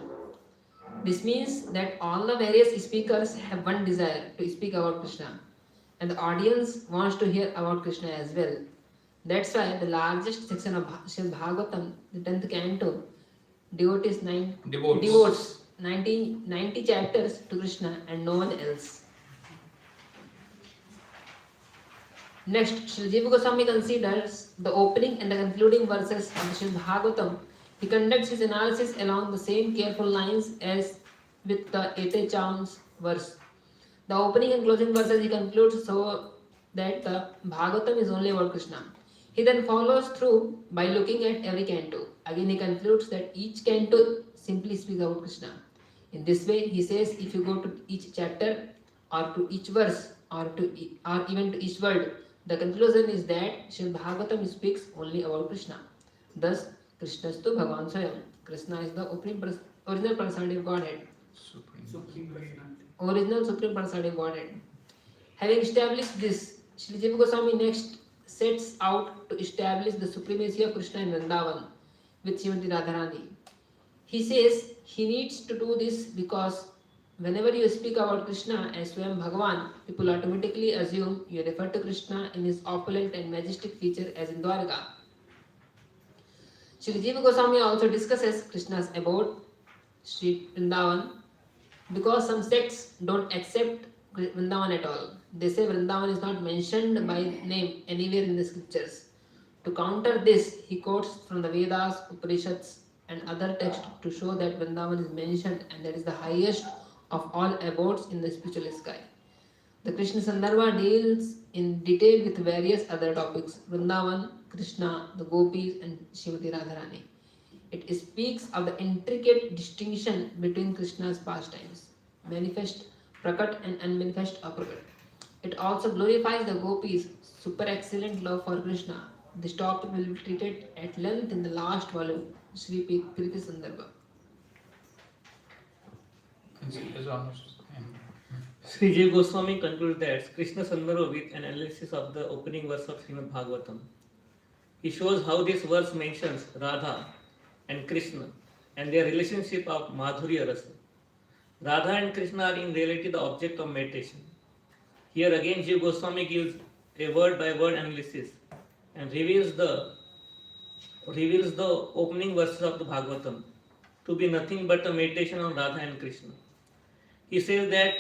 This means that all the various speakers have one desire to speak about Krishna, and the audience wants to hear about Krishna as well. That's why the largest section of Srimad Bhagavatam, the 10th canto, devotes 90 chapters to Krishna and no one else. Next, Srila Jiva Goswami considers the opening and the concluding verses of the Srimad Bhagavatam. He conducts his analysis along the same careful lines as with the Ete Cham's verse. The opening and closing verses he concludes so that the Bhagavatam is only about Krishna. He then follows through by looking at every canto. Again he concludes that each canto simply speaks about Krishna. In this way, he says if you go to each chapter or to each verse or even to each word, the conclusion is that Srimad Bhagavatam speaks only about Krishna. Thus, Krishna is to Bhagavan Swayam. Krishna is the original personality of Godhead. Original Supreme Personality of Godhead. Having established this, Srila Jiva Goswami next sets out to establish the supremacy of Krishna in Vrindavan with Srimati Radharani. He says he needs to do this because whenever you speak about Krishna as Swayam Bhagavan, people automatically assume you refer to Krishna in his opulent and majestic feature as in Dwarka. Srila Jiva Goswami also discusses Krishna's abode, Sri Vrindavan, because some sects don't accept Vrindavan at all. They say Vrindavan is not mentioned by name anywhere in the scriptures. To counter this, he quotes from the Vedas, Upanishads and other texts to show that Vrindavan is mentioned and that is the highest of all abodes in the spiritual sky. The Krishna Sandarbha deals in detail with various other topics, Vrindavan, Krishna, the Gopis and Srimati Radharani. It speaks of the intricate distinction between Krishna's pastimes, manifest, prakat and unmanifest aprakat. It also glorifies the Gopis' super excellent love for Krishna. This topic will be treated at length in the last volume, Sri Priti Sandarbha. Sri Jiva Goswami concludes that Krishna Sandarbha with an analysis of the opening verse of Srimad Bhagavatam. He shows how this verse mentions Radha and Krishna and their relationship of Madhurya Rasa. Radha and Krishna are in reality the object of meditation. Here again Jiva Goswami gives a word by word analysis and reveals the opening verses of the Bhagavatam to be nothing but a meditation on Radha and Krishna. He says that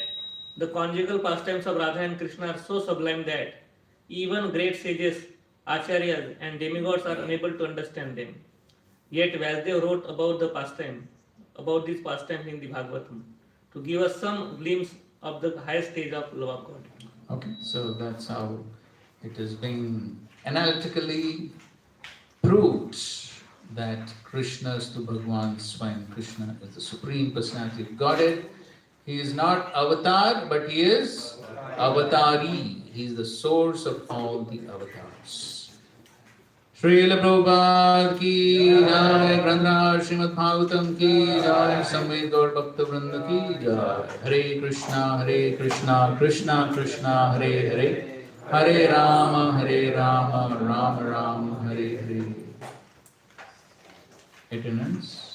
the conjugal pastimes of Radha and Krishna are so sublime that even great sages, acharyas and demigods are unable to understand them. Yet Vasudev wrote about these pastimes in the Bhagavatam to give us some glimpse of the highest stage of love of God. Okay, so that's how it has been analytically proved that Krishna is to Bhagavan Swayam. Krishna is the Supreme Personality of Godhead. He is not avatar, but he is avatari. He is the source of all the avatars. Srila Prabhupada ki jai, Grandhar Srimad Bhagavatam ki jai, Samved Gaur Bhakta Vrinda ki jai. Hare Krishna, Krishna Krishna, Hare Hare, Hare Rama, Rama Rama, Hare Hare. Attendance.